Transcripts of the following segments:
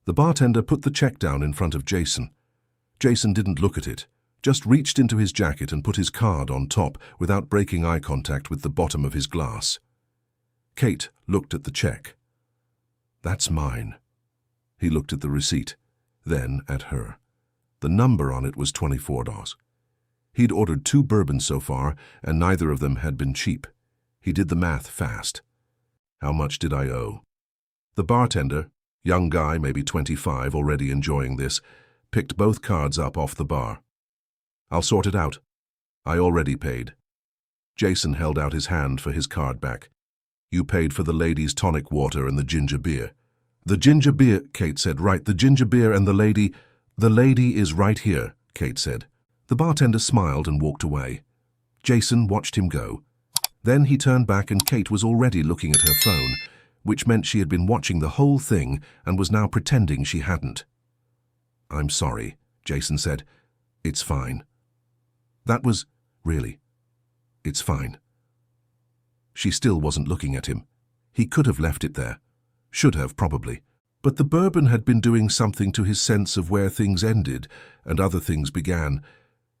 The bartender put the check down in front of Jason. Jason didn't look at it, just reached into his jacket and put his card on top without breaking eye contact with the bottom of his glass. Kate looked at the check. "That's mine." He looked at the receipt, then at her. The number on it was $24. He'd ordered 2 bourbons so far, and neither of them had been cheap. He did the math fast. How much did I owe? The bartender, young guy, maybe 25, already enjoying this, picked both cards up off the bar. "I'll sort it out. I already paid." Jason held out his hand for his card back. "You paid for the lady's tonic water and the ginger beer." "The ginger beer," Kate said. "Right, the ginger beer and the lady—" "The lady is right here," Kate said. The bartender smiled and walked away. Jason watched him go. Then he turned back and Kate was already looking at her phone, which meant she had been watching the whole thing and was now pretending she hadn't. "I'm sorry," Jason said. "It's fine." That was, really, it's fine. She still wasn't looking at him. He could have left it there. Should have, probably. But the bourbon had been doing something to his sense of where things ended and other things began,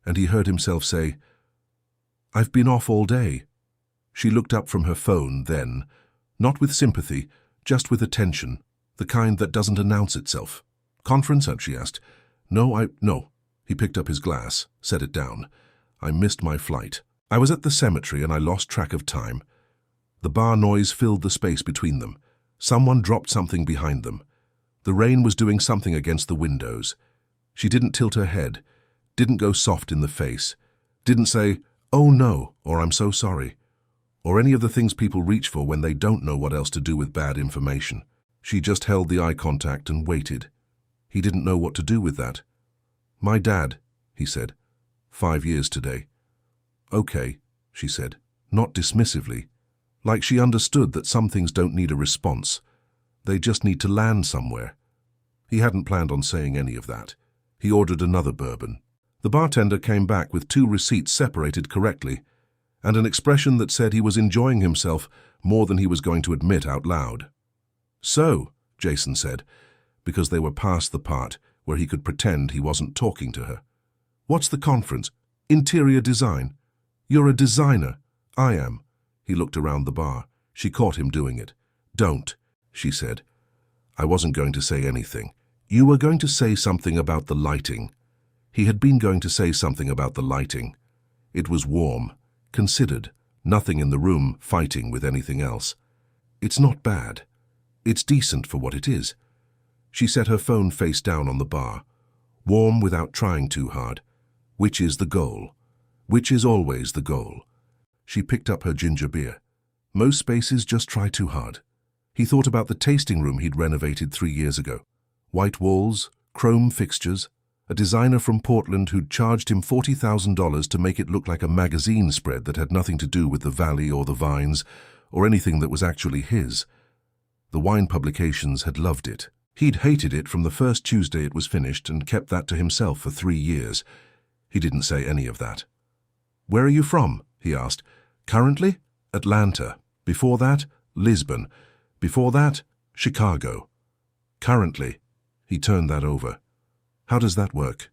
and he heard himself say, "I've been off all day." She looked up from her phone then, not with sympathy, just with attention, the kind that doesn't announce itself. "Conference?" she asked. No. He picked up his glass, set it down. "I missed my flight. I was at the cemetery and I lost track of time." The bar noise filled the space between them. Someone dropped something behind them. The rain was doing something against the windows. She didn't tilt her head, didn't go soft in the face, didn't say, "Oh no," or "I'm so sorry," or any of the things people reach for when they don't know what else to do with bad information. She just held the eye contact and waited. He didn't know what to do with that. "My dad," he said. 5 years today." "Okay," she said, not dismissively, like she understood that some things don't need a response. They just need to land somewhere. He hadn't planned on saying any of that. He ordered another bourbon. The bartender came back with 2 receipts separated correctly, and an expression that said he was enjoying himself more than he was going to admit out loud. "So," Jason said, because they were past the part where he could pretend he wasn't talking to her. "What's the conference? Interior design? You're a designer." "I am." He looked around the bar. She caught him doing it. "Don't," she said. "I wasn't going to say anything. You were going to say something about the lighting." He had been going to say something about the lighting. It was warm, considered, nothing in the room fighting with anything else. "It's not bad. It's decent for what it is." She set her phone face down on the bar. Warm without trying too hard. Which is the goal? Which is always the goal? She picked up her ginger beer. Most spaces just try too hard. He thought about the tasting room he'd renovated 3 years ago. White walls, chrome fixtures, a designer from Portland who'd charged him $40,000 to make it look like a magazine spread that had nothing to do with the valley or the vines, or anything that was actually his. The wine publications had loved it. He'd hated it from the first Tuesday it was finished and kept that to himself for 3 years. He didn't say any of that. "Where are you from?" he asked. "Currently? Atlanta. Before that, Lisbon. Before that, Chicago. Currently." He turned that over. "How does that work?"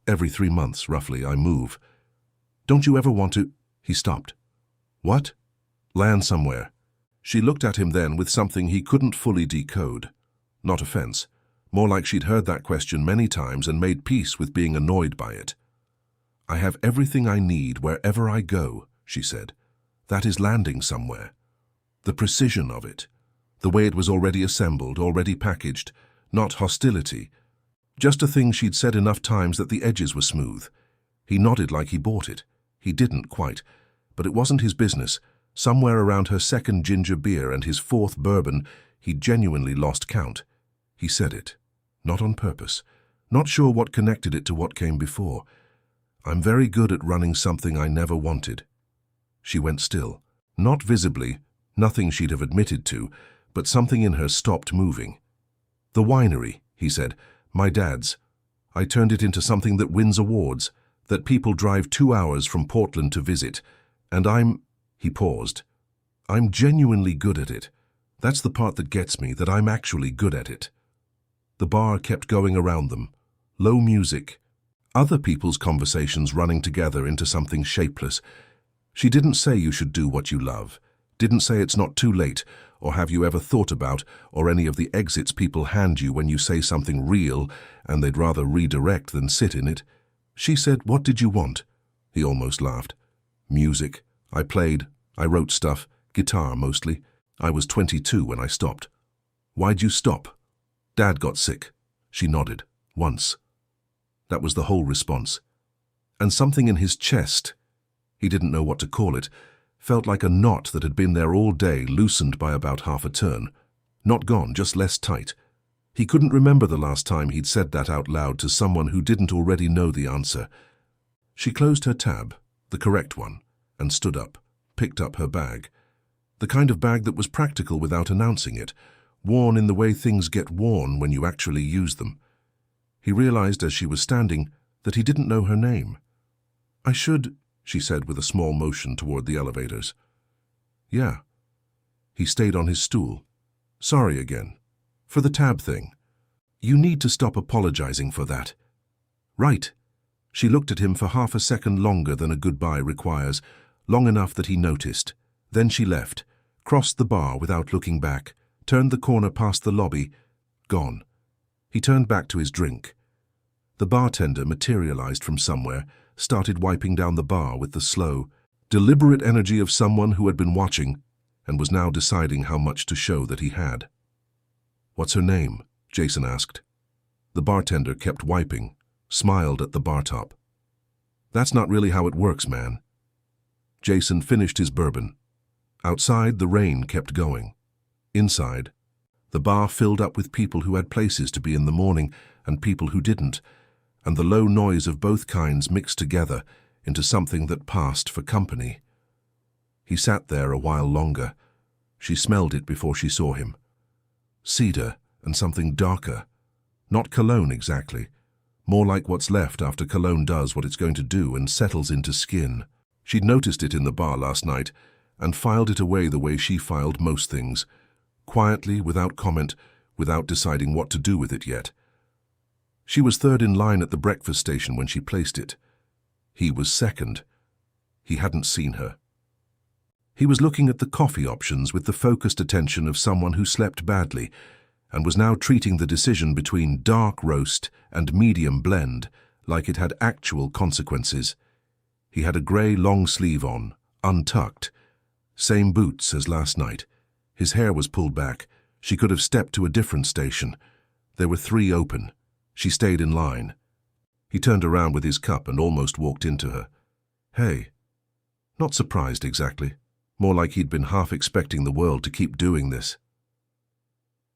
"Every 3 months, roughly, I move." "Don't you ever want to—" He stopped. "What?" "Land somewhere." She looked at him then with something he couldn't fully decode. Not offense. More like she'd heard that question many times and made peace with being annoyed by it. "I have everything I need wherever I go," she said. "That is landing somewhere. The precision of it. The way it was already assembled, already packaged. Not hostility. Just a thing she'd said enough times that the edges were smooth." He nodded like he bought it. He didn't quite. But it wasn't his business. Somewhere around her 2nd ginger beer and his 4th bourbon, he genuinely lost count. He said it. Not on purpose. Not sure what connected it to what came before. "I'm very good at running something I never wanted." She went still. Not visibly, nothing she'd have admitted to, but something in her stopped moving. "The winery," he said. "My dad's. I turned it into something that wins awards, that people drive 2 hours from Portland to visit. And He paused. "I'm genuinely good at it. That's the part that gets me, that I'm actually good at it." The bar kept going around them. Low music. Other people's conversations running together into something shapeless. She didn't say you should do what you love. Didn't say it's not too late, or have you ever thought about, or any of the exits people hand you when you say something real and they'd rather redirect than sit in it. She said, "What did you want?" He almost laughed. "Music. I played. I wrote stuff. Guitar mostly. I was 22 when I stopped." "Why'd you stop?" "Dad got sick." She nodded. "Once." That was the whole response. And something in his chest, he didn't know what to call it, felt like a knot that had been there all day, loosened by about half a turn. Not gone, just less tight. He couldn't remember the last time he'd said that out loud to someone who didn't already know the answer. She closed her tab, the correct one, and stood up, picked up her bag. The kind of bag that was practical without announcing it, worn in the way things get worn when you actually use them. He realized as she was standing that he didn't know her name. "I should," she said with a small motion toward the elevators. "Yeah." He stayed on his stool. "Sorry again. For the tab thing. You need to stop apologizing for that." "Right." She looked at him for half a second longer than a goodbye requires, long enough that he noticed. Then she left, crossed the bar without looking back, turned the corner past the lobby, gone. He turned back to his drink. The bartender materialized from somewhere, started wiping down the bar with the slow, deliberate energy of someone who had been watching and was now deciding how much to show that he had. "What's her name?" Jason asked. The bartender kept wiping, smiled at the bar top. "That's not really how it works, man." Jason finished his bourbon. Outside, the rain kept going. Inside, the bar filled up with people who had places to be in the morning and people who didn't, and the low noise of both kinds mixed together into something that passed for company. He sat there a while longer. She smelled it before she saw him. Cedar and something darker. Not cologne exactly. More like what's left after cologne does what it's going to do and settles into skin. She'd noticed it in the bar last night and filed it away the way she filed most things. Quietly, without comment, without deciding what to do with it yet. She was third in line at the breakfast station when she placed it. He was second. He hadn't seen her. He was looking at the coffee options with the focused attention of someone who slept badly and was now treating the decision between dark roast and medium blend like it had actual consequences. He had a grey long sleeve on, untucked. Same boots as last night. His hair was pulled back. She could have stepped to a different station. There were 3 open. She stayed in line. He turned around with his cup and almost walked into her. "Hey." Not surprised exactly. More like he'd been half expecting the world to keep doing this.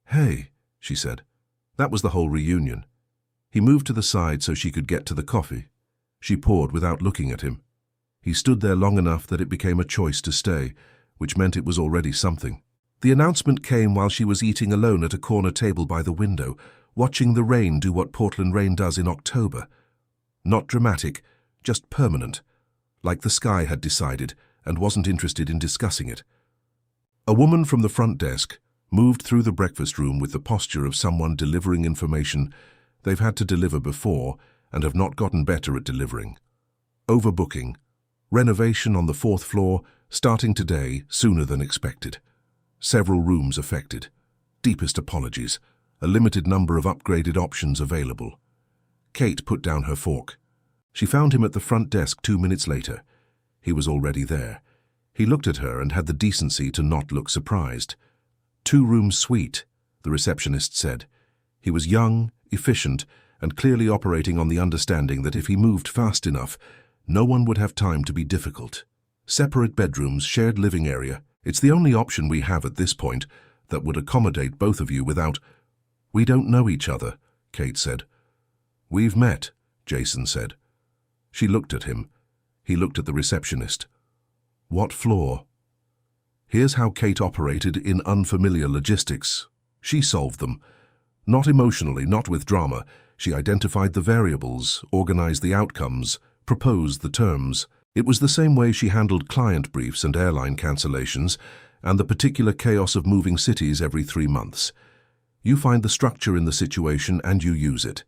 "Hey," she said. That was the whole reunion. He moved to the side so she could get to the coffee. She poured without looking at him. He stood there long enough that it became a choice to stay, which meant it was already something. The announcement came while she was eating alone at a corner table by the window, watching the rain do what Portland rain does in October. Not dramatic, just permanent, like the sky had decided and wasn't interested in discussing it. A woman from the front desk moved through the breakfast room with the posture of someone delivering information they've had to deliver before and have not gotten better at delivering. Overbooking. Renovation on the 4th floor, starting today, sooner than expected. Several rooms affected. Deepest apologies. A limited number of upgraded options available. Kate put down her fork. She found him at the front desk 2 minutes later. He was already there. He looked at her and had the decency to not look surprised. 2-room suite, the receptionist said. He was young, efficient, and clearly operating on the understanding that if he moved fast enough, no one would have time to be difficult. Separate bedrooms, shared living area. It's the only option we have at this point that would accommodate both of you without... "We don't know each other," Kate said. "We've met," Jason said. She looked at him. He looked at the receptionist. "What floor?" Here's how Kate operated in unfamiliar logistics. She solved them. Not emotionally, not with drama. She identified the variables, organized the outcomes, proposed the terms. It was the same way she handled client briefs and airline cancellations and the particular chaos of moving cities every 3 months. You find the structure in the situation and you use it.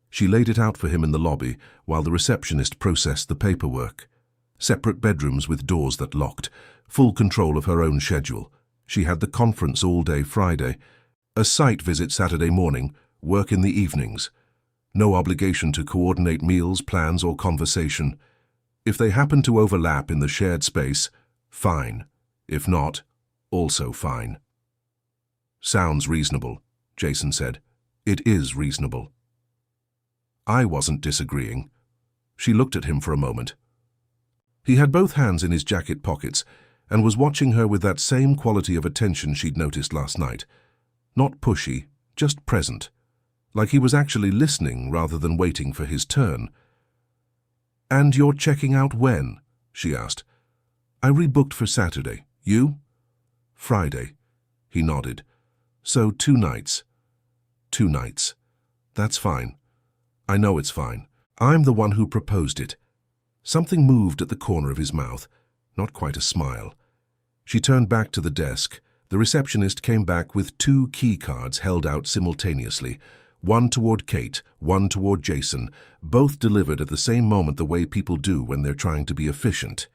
She laid it out for him in the lobby while the receptionist processed the paperwork. Separate bedrooms with doors that locked, full control of her own schedule. She had the conference all day Friday, a site visit Saturday morning, work in the evenings. No obligation to coordinate meals, plans, or conversation. If they happen to overlap in the shared space, fine. If not, also fine. Sounds reasonable, Jason said. It is reasonable. I wasn't disagreeing. She looked at him for a moment. He had both hands in his jacket pockets and was watching her with that same quality of attention she'd noticed last night. Not pushy, just present, like he was actually listening rather than waiting for his turn. "And you're checking out when?" she asked. "I rebooked for Saturday. You?" "Friday." He nodded. "So 2 nights." "2 nights. That's fine. I know it's fine. I'm the one who proposed it." Something moved at the corner of his mouth, not quite a smile. She turned back to the desk. The receptionist came back with 2 key cards held out simultaneously, one toward Kate, one toward Jason, both delivered at the same moment the way people do when they're trying to be efficient.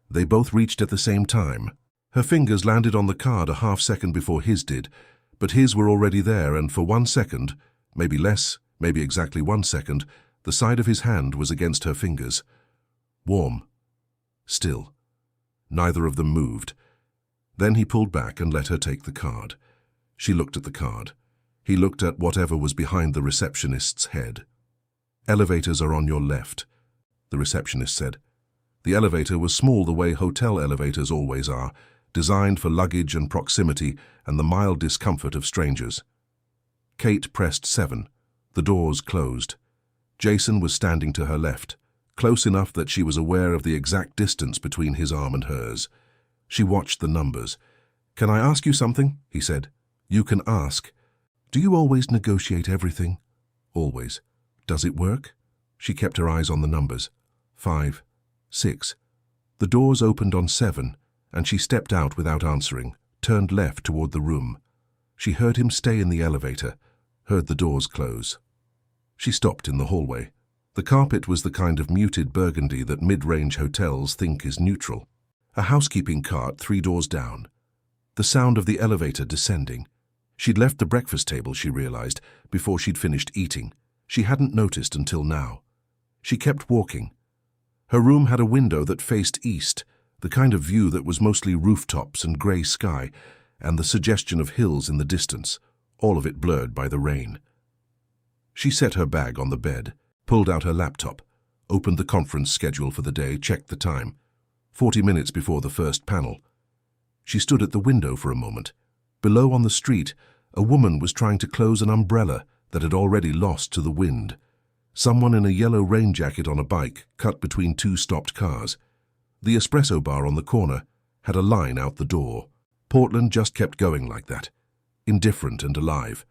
They both reached at the same time. Her fingers landed on the card a half-second before his did, but his were already there, and for 1 second, maybe less, maybe exactly 1 second, the side of his hand was against her fingers. Warm. Still. Neither of them moved. Then he pulled back and let her take the card. She looked at the card. He looked at whatever was behind the receptionist's head. "Elevators are on your left," the receptionist said. The elevator was small the way hotel elevators always are, designed for luggage and proximity and the mild discomfort of strangers. Kate pressed 7. The doors closed. Jason was standing to her left, close enough that she was aware of the exact distance between his arm and hers. She watched the numbers. "Can I ask you something?" he said. "You can ask. Do you always negotiate everything?" "Always." "Does it work?" She kept her eyes on the numbers. 5, 6. The doors opened on 7, and she stepped out without answering, turned left toward the room. She heard him stay in the elevator, heard the doors close. She stopped in the hallway. The carpet was the kind of muted burgundy that mid-range hotels think is neutral. A housekeeping cart 3 doors down. The sound of the elevator descending. She'd left the breakfast table, she realized, before she'd finished eating. She hadn't noticed until now. She kept walking. Her room had a window that faced east, the kind of view that was mostly rooftops and grey sky, and the suggestion of hills in the distance, all of it blurred by the rain. She set her bag on the bed, pulled out her laptop, opened the conference schedule for the day, checked the time. 40 minutes before the first panel. She stood at the window for a moment. Below on the street, a woman was trying to close an umbrella that had already lost to the wind. Someone in a yellow rain jacket on a bike cut between 2 stopped cars. The espresso bar on the corner had a line out the door. Portland just kept going like that, indifferent and alive.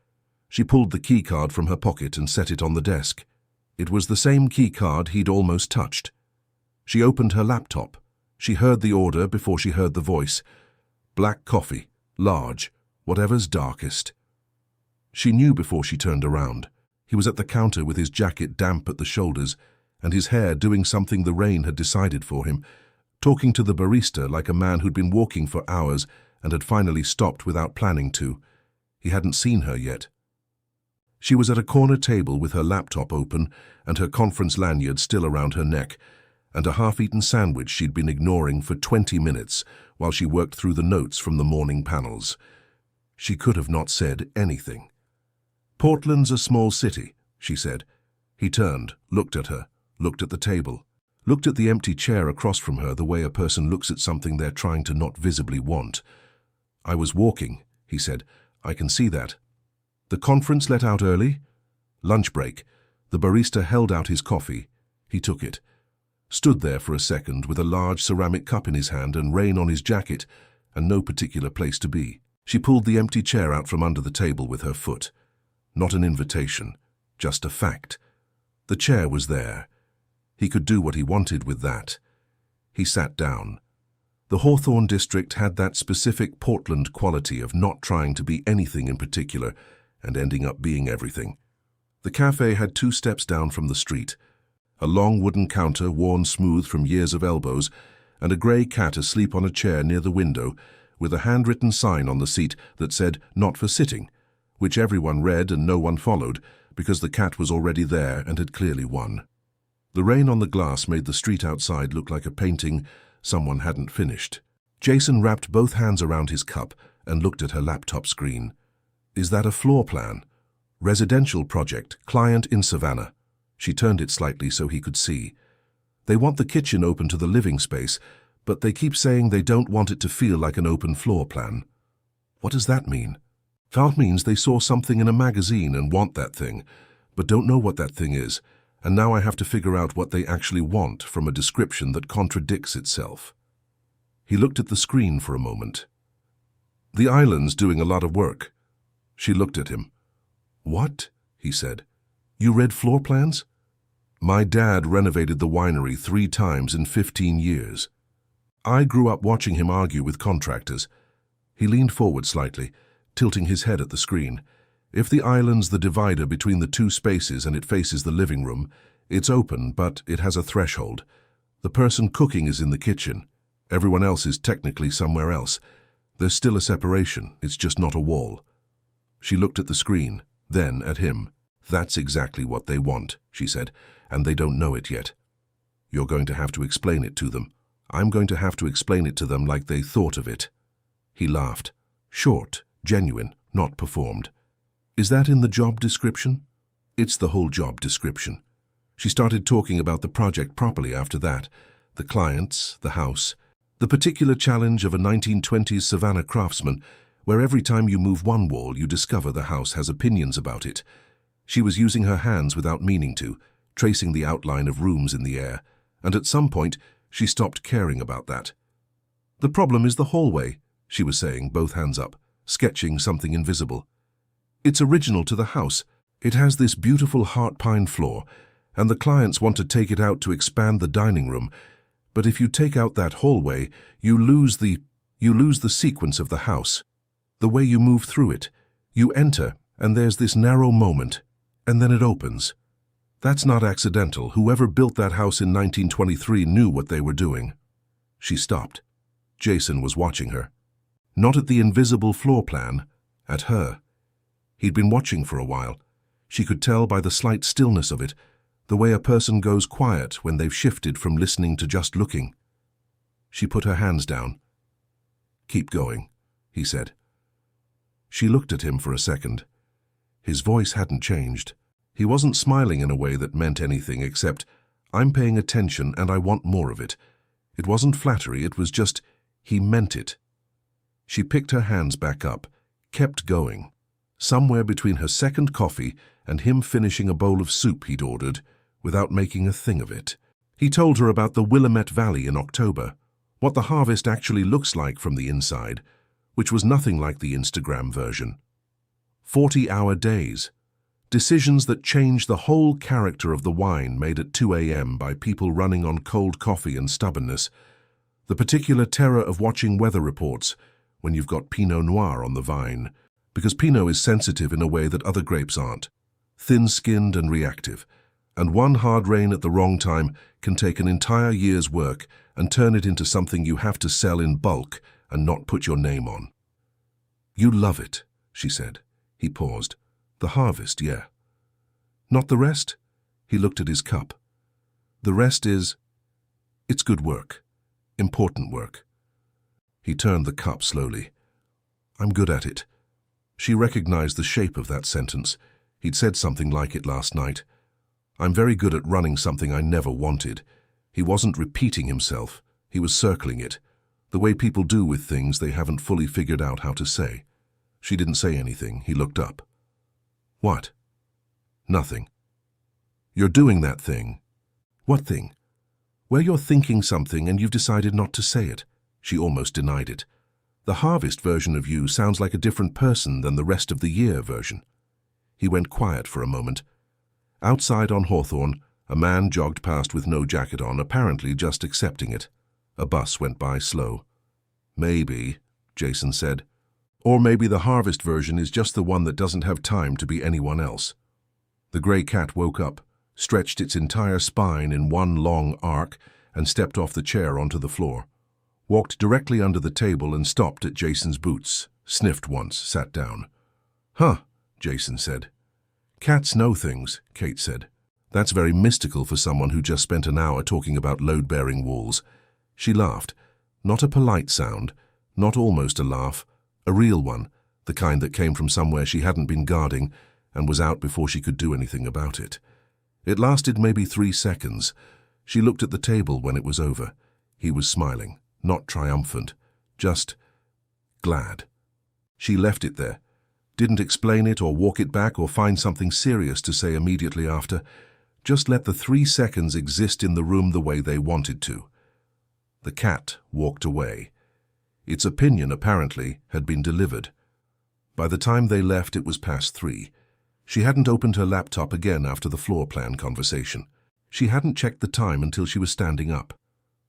She pulled the key card from her pocket and set it on the desk. It was the same key card he'd almost touched. She opened her laptop. She heard the order before she heard the voice. Black coffee, large, whatever's darkest. She knew before she turned around. He was at the counter with his jacket damp at the shoulders and his hair doing something the rain had decided for him, talking to the barista like a man who'd been walking for hours and had finally stopped without planning to. He hadn't seen her yet. She was at a corner table with her laptop open and her conference lanyard still around her neck, and a half-eaten sandwich she'd been ignoring for 20 minutes while she worked through the notes from the morning panels. She could have not said anything. "Portland's a small city," she said. He turned, looked at her, looked at the table, looked at the empty chair across from her the way a person looks at something they're trying to not visibly want. "I was walking," he said. "I can see that." "The conference let out early?" "Lunch break." The barista held out his coffee. He took it. Stood there for a second with a large ceramic cup in his hand and rain on his jacket and no particular place to be. She pulled the empty chair out from under the table with her foot. Not an invitation, just a fact. The chair was there. He could do what he wanted with that. He sat down. The Hawthorne district had that specific Portland quality of not trying to be anything in particular and ending up being everything. The cafe had 2 steps down from the street, a long wooden counter worn smooth from years of elbows, and a grey cat asleep on a chair near the window, with a handwritten sign on the seat that said, "Not for sitting," which everyone read and no one followed, because the cat was already there and had clearly won. The rain on the glass made the street outside look like a painting someone hadn't finished. Jason wrapped both hands around his cup and looked at her laptop screen. "Is that a floor plan? Residential project, client in Savannah." She turned it slightly so he could see. "They want the kitchen open to the living space, but they keep saying they don't want it to feel like an open floor plan." "What does that mean?" "That means they saw something in a magazine and want that thing, but don't know what that thing is, and now I have to figure out what they actually want from a description that contradicts itself." He looked at the screen for a moment. "The island's doing a lot of work." She looked at him. "What?" he said. "You read floor plans?" "My dad renovated the winery 3 times in 15 years. I grew up watching him argue with contractors." He leaned forward slightly, tilting his head at the screen. "If the island's the divider between the 2 spaces and it faces the living room, it's open, but it has a threshold. The person cooking is in the kitchen. Everyone else is technically somewhere else. There's still a separation, it's just not a wall." She looked at the screen, then at him. "That's exactly what they want," she said, "and they don't know it yet. You're going to have to explain it to them. I'm going to have to explain it to them like they thought of it." He laughed. "Short, genuine, not performed." "Is that in the job description?" "It's the whole job description." She started talking about the project properly after that. The clients, the house, the particular challenge of a 1920s Savannah craftsman, where every time you move one wall you discover the house has opinions about it. She was using her hands without meaning to, tracing the outline of rooms in the air, and at some point she stopped caring about that. "The problem is the hallway," she was saying, both hands up, sketching something invisible. "It's original to the house. It has this beautiful heart pine floor, and the clients want to take it out to expand the dining room. But if you take out that hallway, you lose the sequence of the house. The way you move through it. You enter, and there's this narrow moment, and then it opens. That's not accidental. Whoever built that house in 1923 knew what they were doing." She stopped. Jason was watching her. Not at the invisible floor plan, at her. He'd been watching for a while. She could tell by the slight stillness of it, the way a person goes quiet when they've shifted from listening to just looking. She put her hands down. "Keep going," he said. She looked at him for a second. His voice hadn't changed. He wasn't smiling in a way that meant anything except, "I'm paying attention and I want more of it." It wasn't flattery, it was just, he meant it. She picked her hands back up, kept going. Somewhere between her second coffee and him finishing a bowl of soup he'd ordered, without making a thing of it. He told her about the Willamette Valley in October, what the harvest actually looks like from the inside, which was nothing like the Instagram version. 40-hour days. Decisions that changed the whole character of the wine made at 2 a.m. by people running on cold coffee and stubbornness. The particular terror of watching weather reports when you've got Pinot Noir on the vine, because Pinot is sensitive in a way that other grapes aren't. Thin-skinned and reactive. And one hard rain at the wrong time can take an entire year's work and turn it into something you have to sell in bulk and not put your name on. "You love it," she said. He paused. "The harvest, yeah." "Not the rest?" He looked at his cup. "The rest is... it's good work. Important work." He turned the cup slowly. "I'm good at it." She recognized the shape of that sentence. He'd said something like it last night. "I'm very good at running something I never wanted." He wasn't repeating himself. He was circling it, the way people do with things they haven't fully figured out how to say. She didn't say anything. He looked up. "What?" "Nothing." "You're doing that thing." "What thing?" "Where you're thinking something and you've decided not to say it." She almost denied it. "The harvest version of you sounds like a different person than the rest of the year version." He went quiet for a moment. Outside on Hawthorne, a man jogged past with no jacket on, apparently just accepting it. A bus went by slow. "Maybe," Jason said. Or maybe the harvest version is just the one that doesn't have time to be anyone else. The grey cat woke up, stretched its entire spine in one long arc, and stepped off the chair onto the floor. Walked directly under the table and stopped at Jason's boots, sniffed once, sat down. "Huh," Jason said. "Cats know things," Kate said. "That's very mystical for someone who just spent an hour talking about load-bearing walls." She laughed. Not a polite sound, not almost a laugh, a real one, the kind that came from somewhere she hadn't been guarding and was out before she could do anything about it. It lasted maybe 3 seconds. She looked at the table when it was over. He was smiling, not triumphant, just glad. She left it there. Didn't explain it or walk it back or find something serious to say immediately after. Just let the 3 seconds exist in the room the way they wanted to. The cat walked away. Its opinion, apparently, had been delivered. By the time they left, it was past 3. She hadn't opened her laptop again after the floor plan conversation. She hadn't checked the time until she was standing up.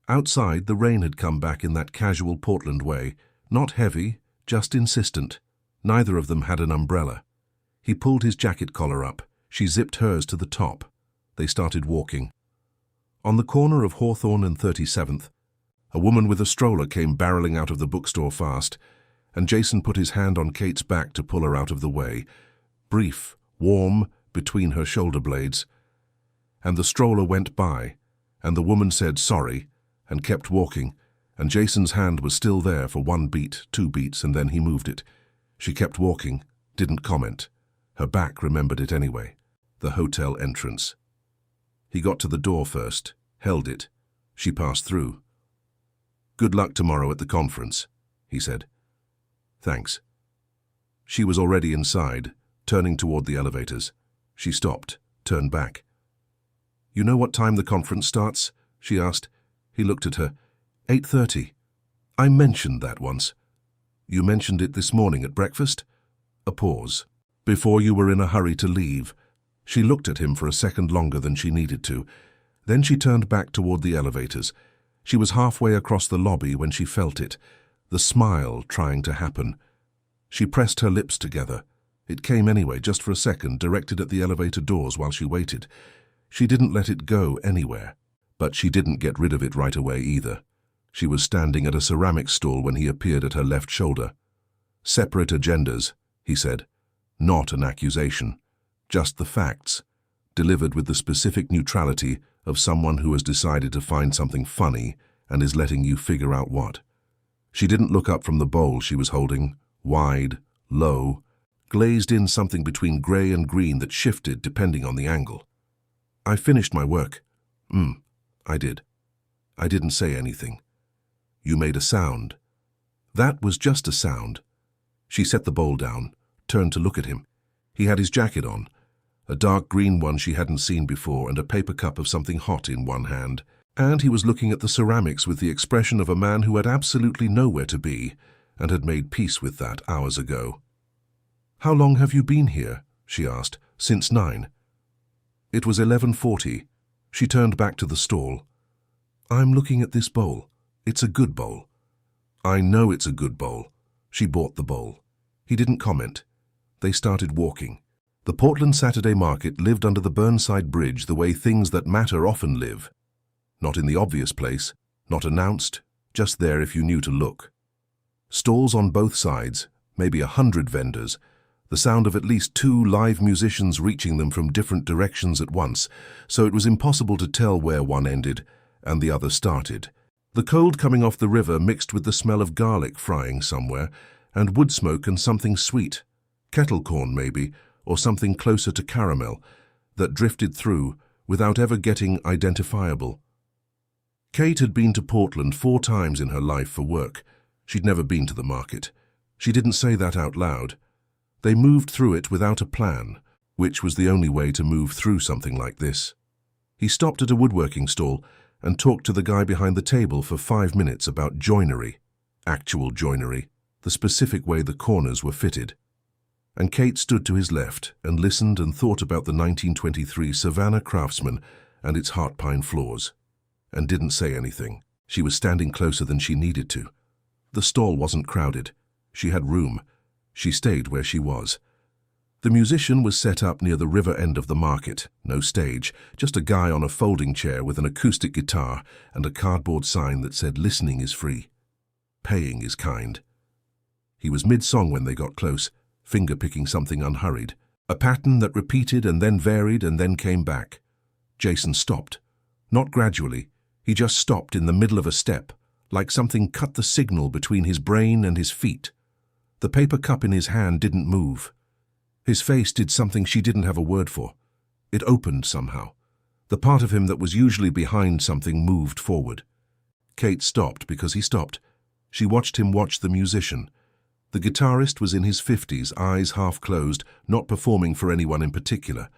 Outside, the rain had come back in that casual Portland way, not heavy, just insistent. Neither of them had an umbrella. He pulled his jacket collar up. She zipped hers to the top. They started walking. On the corner of Hawthorne and 37th, a woman with a stroller came barreling out of the bookstore fast, and Jason put his hand on Kate's back to pull her out of the way. Brief, warm, between her shoulder blades. And the stroller went by, and the woman said sorry, and kept walking, and Jason's hand was still there for 1 beat, 2 beats, and then he moved it. She kept walking, didn't comment. Her back remembered it anyway. The hotel entrance. He got to the door first, held it. She passed through. "Good luck tomorrow at the conference," he said. "Thanks." She was already inside, turning toward the elevators. She stopped, turned back. "You know what time the conference starts?" she asked. He looked at her. 8:30. "I mentioned that once." "You mentioned it this morning at breakfast?" A pause. "Before you were in a hurry to leave." She looked at him for a second longer than she needed to. Then she turned back toward the elevators. She was halfway across the lobby when she felt it, the smile trying to happen. She pressed her lips together. It came anyway, just for a second, directed at the elevator doors while she waited. She didn't let it go anywhere, but she didn't get rid of it right away either. She was standing at a ceramics stall when he appeared at her left shoulder. "Separate agendas," he said. "Not an accusation. Just the facts, delivered with the specific neutrality of someone who has decided to find something funny and is letting you figure out what." She didn't look up from the bowl she was holding, wide, low, glazed in something between grey and green that shifted depending on the angle. "I finished my work." I did. I didn't say anything." "You made a sound." "That was just a sound." She set the bowl down, turned to look at him. He had his jacket on, a dark green one she hadn't seen before, and a paper cup of something hot in one hand. And he was looking at the ceramics with the expression of a man who had absolutely nowhere to be and had made peace with that hours ago. "How long have you been here?" she asked. "Since 9. It was 11:40. She turned back to the stall. "I'm looking at this bowl. It's a good bowl." "I know it's a good bowl." She bought the bowl. He didn't comment. They started walking. The Portland Saturday market lived under the Burnside Bridge the way things that matter often live. Not in the obvious place, not announced, just there if you knew to look. Stalls on both sides, maybe 100 vendors, the sound of at least 2 live musicians reaching them from different directions at once, so it was impossible to tell where one ended and the other started. The cold coming off the river mixed with the smell of garlic frying somewhere, and wood smoke and something sweet, kettle corn maybe, or something closer to caramel, that drifted through without ever getting identifiable. Kate had been to Portland 4 times in her life for work. She'd never been to the market. She didn't say that out loud. They moved through it without a plan, which was the only way to move through something like this. He stopped at a woodworking stall and talked to the guy behind the table for 5 minutes about joinery, actual joinery, the specific way the corners were fitted. And Kate stood to his left and listened and thought about the 1923 Savannah Craftsman and its heart pine floors, and didn't say anything. She was standing closer than she needed to. The stall wasn't crowded. She had room, She stayed where she was. The musician was set up near the river end of the market, no stage, just a guy on a folding chair with an acoustic guitar and a cardboard sign that said listening is free. Paying is kind. He was mid-song when they got close, finger-picking something unhurried, a pattern that repeated and then varied and then came back. Jason stopped. Not gradually, he just stopped in the middle of a step, like something cut the signal between his brain and his feet. The paper cup in his hand didn't move. His face did something she didn't have a word for. It opened somehow. The part of him that was usually behind something moved forward. Kate stopped because he stopped. She watched him watch the musician. The guitarist was in his 50s, eyes half closed, not performing for anyone in particular.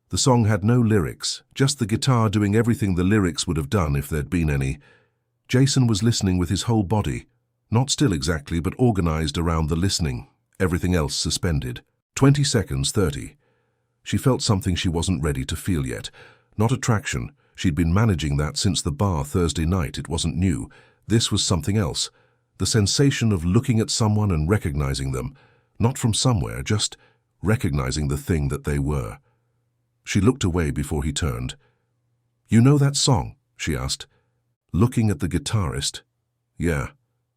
The song had no lyrics, just the guitar doing everything the lyrics would have done if there'd been any. Jason was listening with his whole body, not still exactly, but organized around the listening, everything else suspended. 20 seconds, 30. She felt something she wasn't ready to feel yet. Not attraction. She'd been managing that since the bar Thursday night. It wasn't new. This was something else. The sensation of looking at someone and recognizing them. Not from somewhere, just recognizing the thing that they were. She looked away before he turned. "You know that song?" she asked. Looking at the guitarist. "Yeah."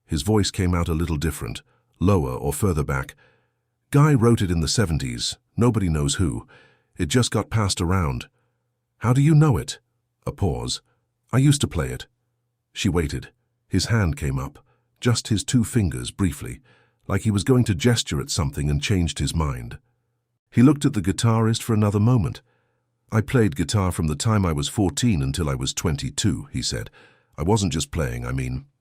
His voice came out a little different, lower or further back. "Guy wrote it in the 70s. Nobody knows who. It just got passed around." "How do you know it?" A pause. "I used to play it." She waited. His hand came up, just his 2 fingers briefly, like he was going to gesture at something and changed his mind. He looked at the guitarist for another moment. "I played guitar from the time I was 14 until I was 22, he said. "I wasn't just playing,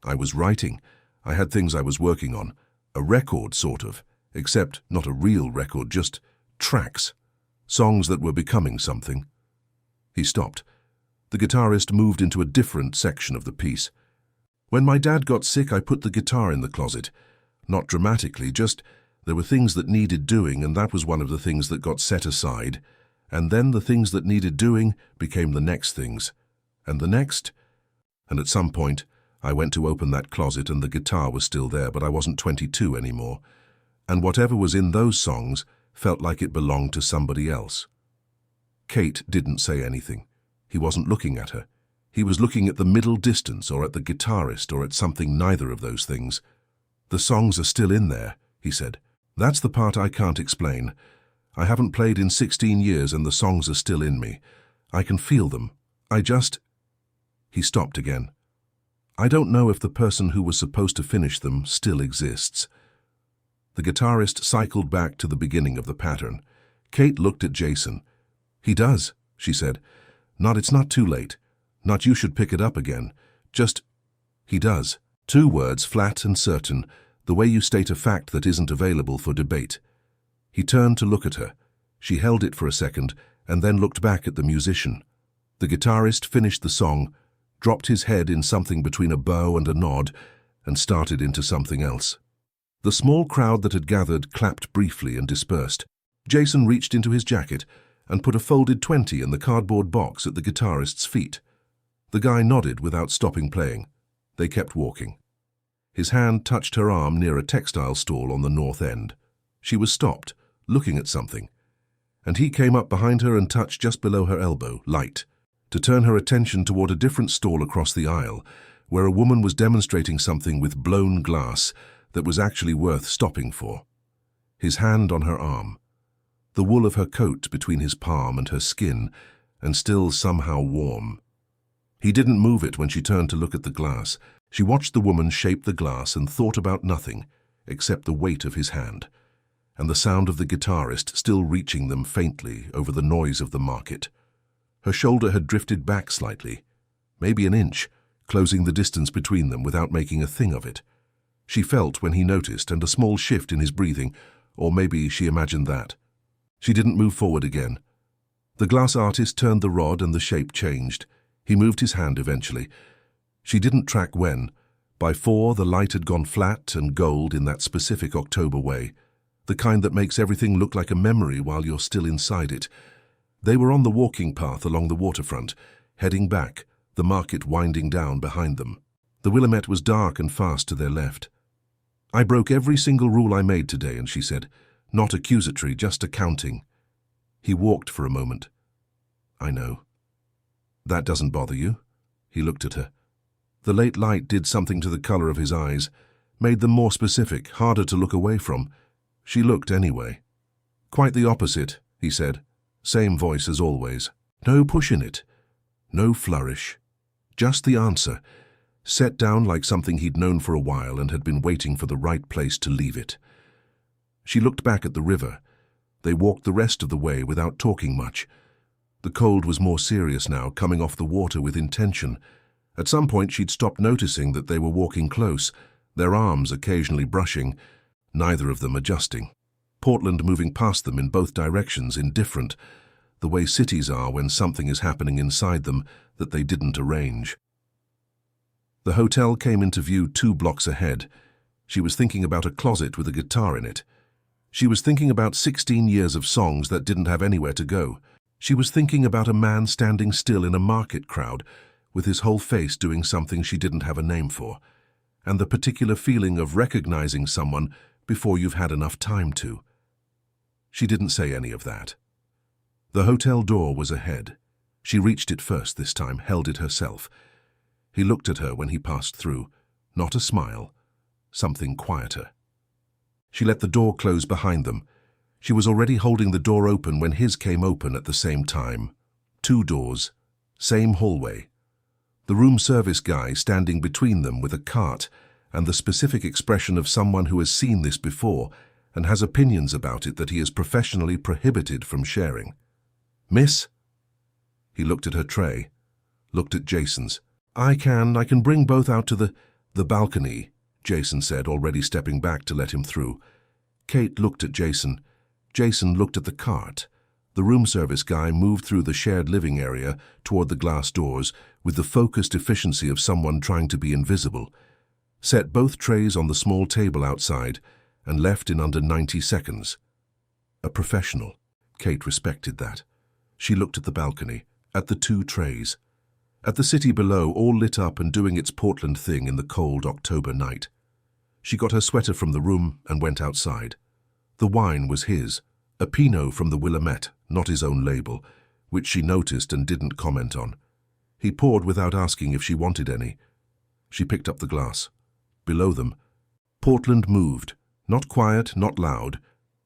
I was writing. I had things I was working on. A record, sort of. Except not a real record, just tracks. Songs that were becoming something." He stopped. The guitarist moved into a different section of the piece. "When my dad got sick, I put the guitar in the closet. Not dramatically, just there were things that needed doing, and that was one of the things that got set aside. And then the things that needed doing became the next things. And the next. And at some point, I went to open that closet and the guitar was still there, but I wasn't 22 anymore. And whatever was in those songs felt like it belonged to somebody else." Kate didn't say anything. He wasn't looking at her. He was looking at the middle distance or at the guitarist or at something neither of those things. "The songs are still in there," he said. "That's the part I can't explain. I haven't played in 16 years and the songs are still in me. I can feel them. I just—" He stopped again. "I don't know if the person who was supposed to finish them still exists." The guitarist cycled back to the beginning of the pattern. Kate looked at Jason. "He does," she said. It's not too late. Not you should pick it up again. Just, he does." 2 words, flat and certain, the way you state a fact that isn't available for debate. He turned to look at her. She held it for a second and then looked back at the musician. The guitarist finished the song, dropped his head in something between a bow and a nod, and started into something else. The small crowd that had gathered clapped briefly and dispersed. Jason reached into his jacket and put a folded 20 in the cardboard box at the guitarist's feet. The guy nodded without stopping playing. They kept walking. His hand touched her arm near a textile stall on the north end. She was stopped, looking at something. And he came up behind her and touched just below her elbow, light, to turn her attention toward a different stall across the aisle, where a woman was demonstrating something with blown glass that was actually worth stopping for. His hand on her arm, the wool of her coat between his palm and her skin, and still somehow warm. He didn't move it when she turned to look at the glass. She watched the woman shape the glass and thought about nothing, except the weight of his hand, and the sound of the guitarist still reaching them faintly over the noise of the market. Her shoulder had drifted back slightly, maybe an inch, closing the distance between them without making a thing of it. She felt when he noticed, and a small shift in his breathing, or maybe she imagined that. She didn't move forward again. The glass artist turned the rod and the shape changed. He moved his hand eventually. She didn't track when. By 4, the light had gone flat and gold in that specific October way, the kind that makes everything look like a memory while you're still inside it. They were on the walking path along the waterfront, heading back, the market winding down behind them. The Willamette was dark and fast to their left. "I broke every single rule I made today," and she said, "Not accusatory, just accounting." He walked for a moment. "I know." "That doesn't bother you?" He looked at her. The late light did something to the color of his eyes, made them more specific, harder to look away from. She looked anyway. "Quite the opposite," he said. Same voice as always. No push in it. No flourish. Just the answer, set down like something he'd known for a while and had been waiting for the right place to leave it. She looked back at the river. They walked the rest of the way without talking much. The cold was more serious now, coming off the water with intention. At some point she'd stopped noticing that they were walking close, their arms occasionally brushing, neither of them adjusting. Portland moving past them in both directions, indifferent, the way cities are when something is happening inside them that they didn't arrange. The hotel came into view 2 blocks ahead. She was thinking about a closet with a guitar in it. She was thinking about 16 years of songs that didn't have anywhere to go. She was thinking about a man standing still in a market crowd, with his whole face doing something she didn't have a name for, and the particular feeling of recognizing someone before you've had enough time to. She didn't say any of that. The hotel door was ahead. She reached it first this time, held it herself. He looked at her when he passed through. Not a smile. Something quieter. She let the door close behind them. She was already holding the door open when his came open at the same time. 2 doors. Same hallway. The room service guy standing between them with a cart and the specific expression of someone who has seen this before and has opinions about it that he is professionally prohibited from sharing. "Miss?" He looked at her tray, looked at Jason's. I can bring both out to the balcony," Jason said, already stepping back to let him through. Kate looked at Jason. Jason looked at the cart. The room service guy moved through the shared living area toward the glass doors with the focused efficiency of someone trying to be invisible, set both trays on the small table outside, and left in under 90 seconds. A professional. Kate respected that. She looked at the balcony, at the 2 trays, at the city below, all lit up and doing its Portland thing in the cold October night. She got her sweater from the room and went outside. The wine was his, a Pinot from the Willamette, not his own label, which she noticed and didn't comment on. He poured without asking if she wanted any. She picked up the glass. Below them, Portland moved, not quiet, not loud,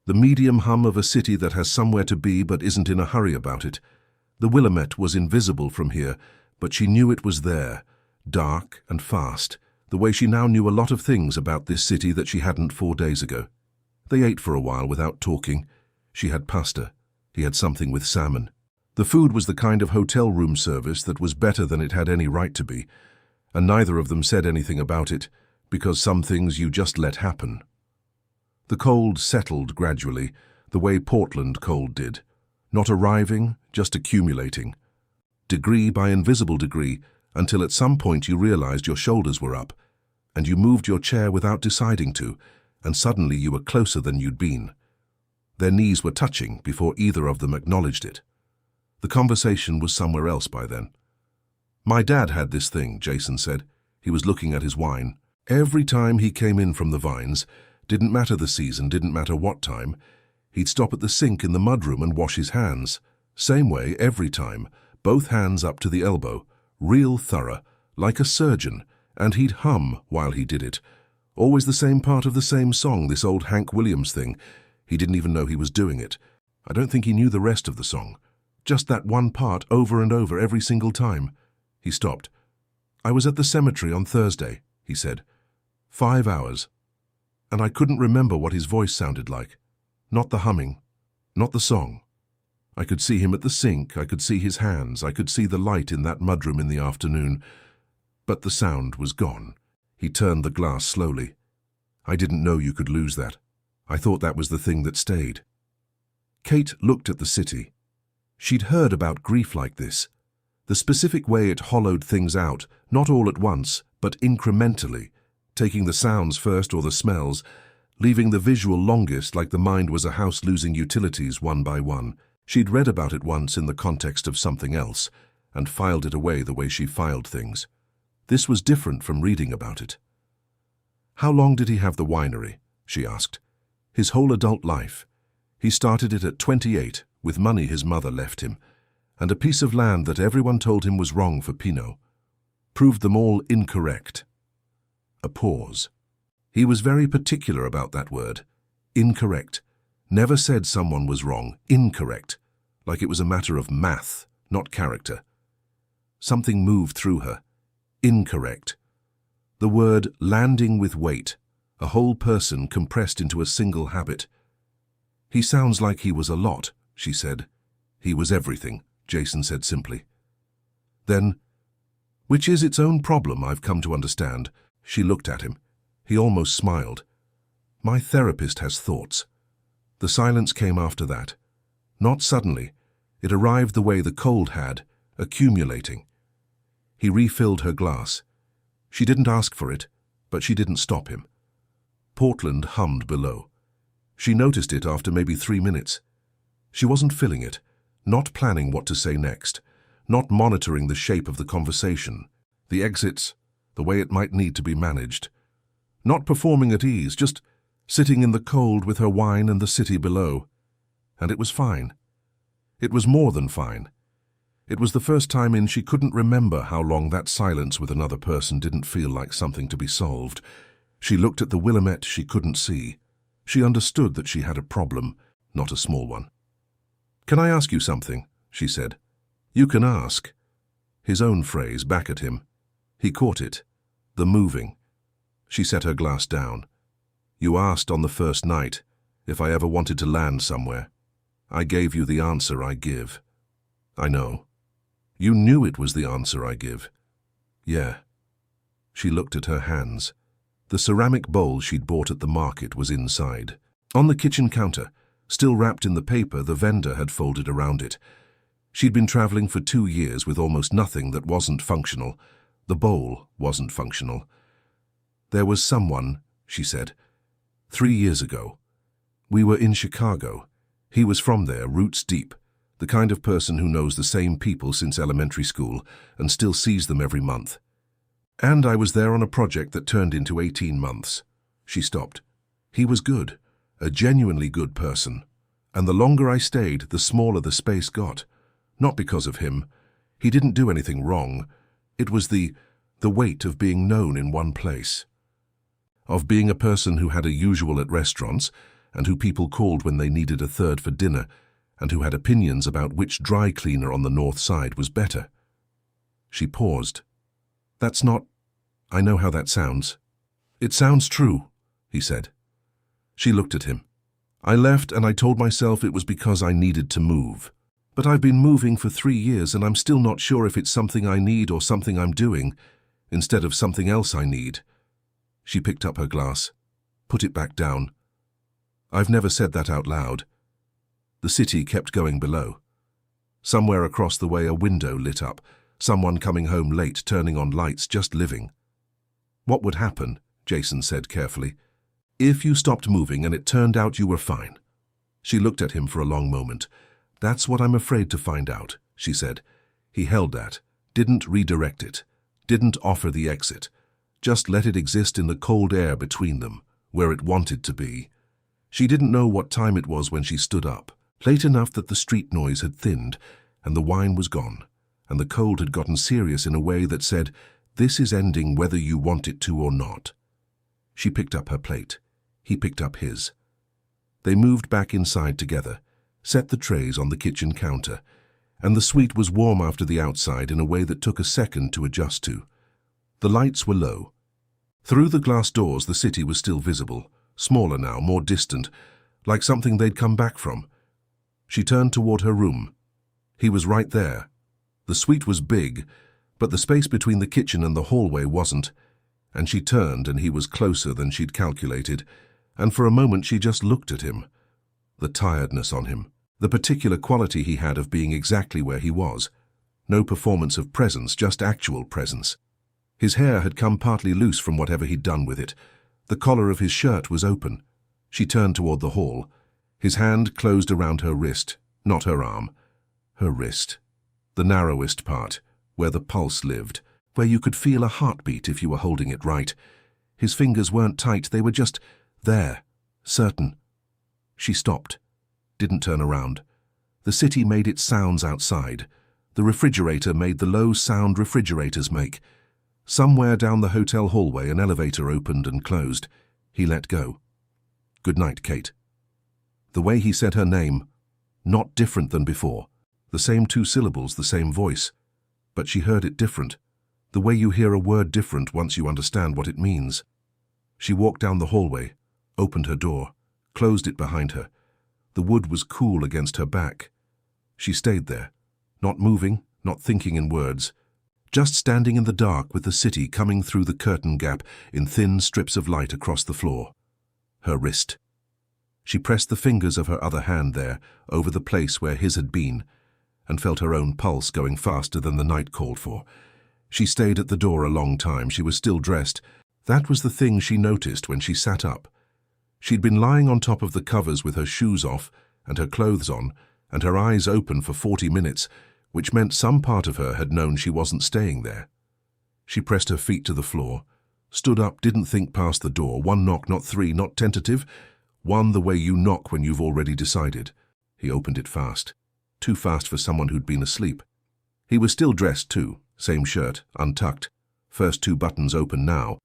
the medium hum of a city that has somewhere to be but isn't in a hurry about it. The Willamette was invisible from here, but she knew it was there, dark and fast, the way she now knew a lot of things about this city that she hadn't 4 days ago. They ate for a while without talking. She had pasta. He had something with salmon. The food was the kind of hotel room service that was better than it had any right to be, and neither of them said anything about it, because some things you just let happen. The cold settled gradually, the way Portland cold did, not arriving, just accumulating. Degree by invisible degree, until at some point you realized your shoulders were up, and you moved your chair without deciding to, and suddenly you were closer than you'd been. Their knees were touching before either of them acknowledged it. The conversation was somewhere else by then. "My dad had this thing," Jason said. He was looking at his wine. "Every time he came in from the vines, didn't matter the season, didn't matter what time, he'd stop at the sink in the mudroom and wash his hands. Same way every time, both hands up to the elbow, real thorough, like a surgeon, and he'd hum while he did it. Always the same part of the same song, this old Hank Williams thing. He didn't even know he was doing it. I don't think he knew the rest of the song. Just that one part over and over every single time." He stopped. "I was at the cemetery on Thursday," he said. 5 hours. And I couldn't remember what his voice sounded like. Not the humming, not the song. I could see him at the sink, I could see his hands, I could see the light in that mudroom in the afternoon. But the sound was gone. He turned the glass slowly. "I didn't know you could lose that. I thought that was the thing that stayed." Kate looked at the city. She'd heard about grief like this. The specific way it hollowed things out, not all at once, but incrementally, taking the sounds first or the smells, leaving the visual longest like the mind was a house losing utilities one by one. She'd read about it once in the context of something else, and filed it away the way she filed things. This was different from reading about it. How long did he have the winery? She asked. His whole adult life. He started it at 28, with money his mother left him, and a piece of land that everyone told him was wrong for Pinot. Proved them all incorrect. A pause. He was very particular about that word. Incorrect. Never said someone was wrong. Incorrect. Like it was a matter of math, not character. Something moved through her. Incorrect. The word landing with weight, a whole person compressed into a single habit. He sounds like he was a lot, she said. He was everything, Jason said simply. Then, which is its own problem, I've come to understand. She looked at him. He almost smiled. My therapist has thoughts. The silence came after that. Not suddenly. It arrived the way the cold had, accumulating. He refilled her glass. She didn't ask for it, but she didn't stop him. Portland hummed below. She noticed it after maybe 3 minutes. She wasn't filling it, not planning what to say next, not monitoring the shape of the conversation, the exits, the way it might need to be managed. Not performing at ease, just sitting in the cold with her wine and the city below. And it was fine. It was more than fine. It was the first time in she couldn't remember how long that silence with another person didn't feel like something to be solved. She looked at the Willamette she couldn't see. She understood that she had a problem, not a small one. Can I ask you something? She said. You can ask. His own phrase back at him. He caught it. The moving. She set her glass down. You asked on the first night if I ever wanted to land somewhere. I gave you the answer I give. I know. You knew it was the answer I give. Yeah. She looked at her hands. The ceramic bowl she'd bought at the market was inside. On the kitchen counter, still wrapped in the paper the vendor had folded around it. She'd been traveling for 2 years with almost nothing that wasn't functional. The bowl wasn't functional. There was someone, she said, 3 years ago. We were in Chicago. He was from there, roots deep, the kind of person who knows the same people since elementary school and still sees them every month. And I was there on a project that turned into 18 months. She stopped. He was good, a genuinely good person. And the longer I stayed, the smaller the space got. Not because of him. He didn't do anything wrong. It was the weight of being known in one place. Of being a person who had a usual at restaurants, and who people called when they needed a third for dinner, and who had opinions about which dry cleaner on the north side was better. She paused. That's not... I know how that sounds. It sounds true, he said. She looked at him. I left and I told myself it was because I needed to move. But I've been moving for 3 years and I'm still not sure if it's something I need or something I'm doing, instead of something else I need. She picked up her glass, put it back down. I've never said that out loud. The city kept going below. Somewhere across the way a window lit up, someone coming home late, turning on lights, just living. What would happen, Jason said carefully, if you stopped moving and it turned out you were fine? She looked at him for a long moment. That's what I'm afraid to find out, she said. He held that, didn't redirect it, didn't offer the exit, just let it exist in the cold air between them, where it wanted to be. She didn't know what time it was when she stood up, late enough that the street noise had thinned, and the wine was gone, and the cold had gotten serious in a way that said, this is ending whether you want it to or not. She picked up her plate. He picked up his. They moved back inside together, set the trays on the kitchen counter, and the suite was warm after the outside in a way that took a second to adjust to. The lights were low. Through the glass doors the city was still visible, smaller now, more distant, like something they'd come back from. She turned toward her room. He was right there. The suite was big, but the space between the kitchen and the hallway wasn't, and she turned and he was closer than she'd calculated, and for a moment she just looked at him. The tiredness on him, the particular quality he had of being exactly where he was. No performance of presence, just actual presence. His hair had come partly loose from whatever he'd done with it. The collar of his shirt was open. She turned toward the hall. His hand closed around her wrist, not her arm. Her wrist. The narrowest part, where the pulse lived, where you could feel a heartbeat if you were holding it right. His fingers weren't tight, they were just there, certain. She stopped, didn't turn around. The city made its sounds outside. The refrigerator made the low sound refrigerators make. Somewhere down the hotel hallway an elevator opened and closed. He let go. "Good night, Kate." The way he said her name, not different than before. The same 2 syllables, the same voice. But she heard it different. The way you hear a word different once you understand what it means. She walked down the hallway, opened her door, closed it behind her. The wood was cool against her back. She stayed there, not moving, not thinking in words, just standing in the dark with the city coming through the curtain gap in thin strips of light across the floor. Her wrist. She pressed the fingers of her other hand there, over the place where his had been, and felt her own pulse going faster than the night called for. She stayed at the door a long time. She was still dressed. That was the thing she noticed when she sat up. She'd been lying on top of the covers with her shoes off and her clothes on, and her eyes open for 40 minutes, which meant some part of her had known she wasn't staying there. She pressed her feet to the floor, stood up, didn't think past the door. 1 knock, not 3, not tentative. 1 the way you knock when you've already decided. He opened it fast. Too fast for someone who'd been asleep. He was still dressed too, same shirt, untucked. First 2 buttons open now.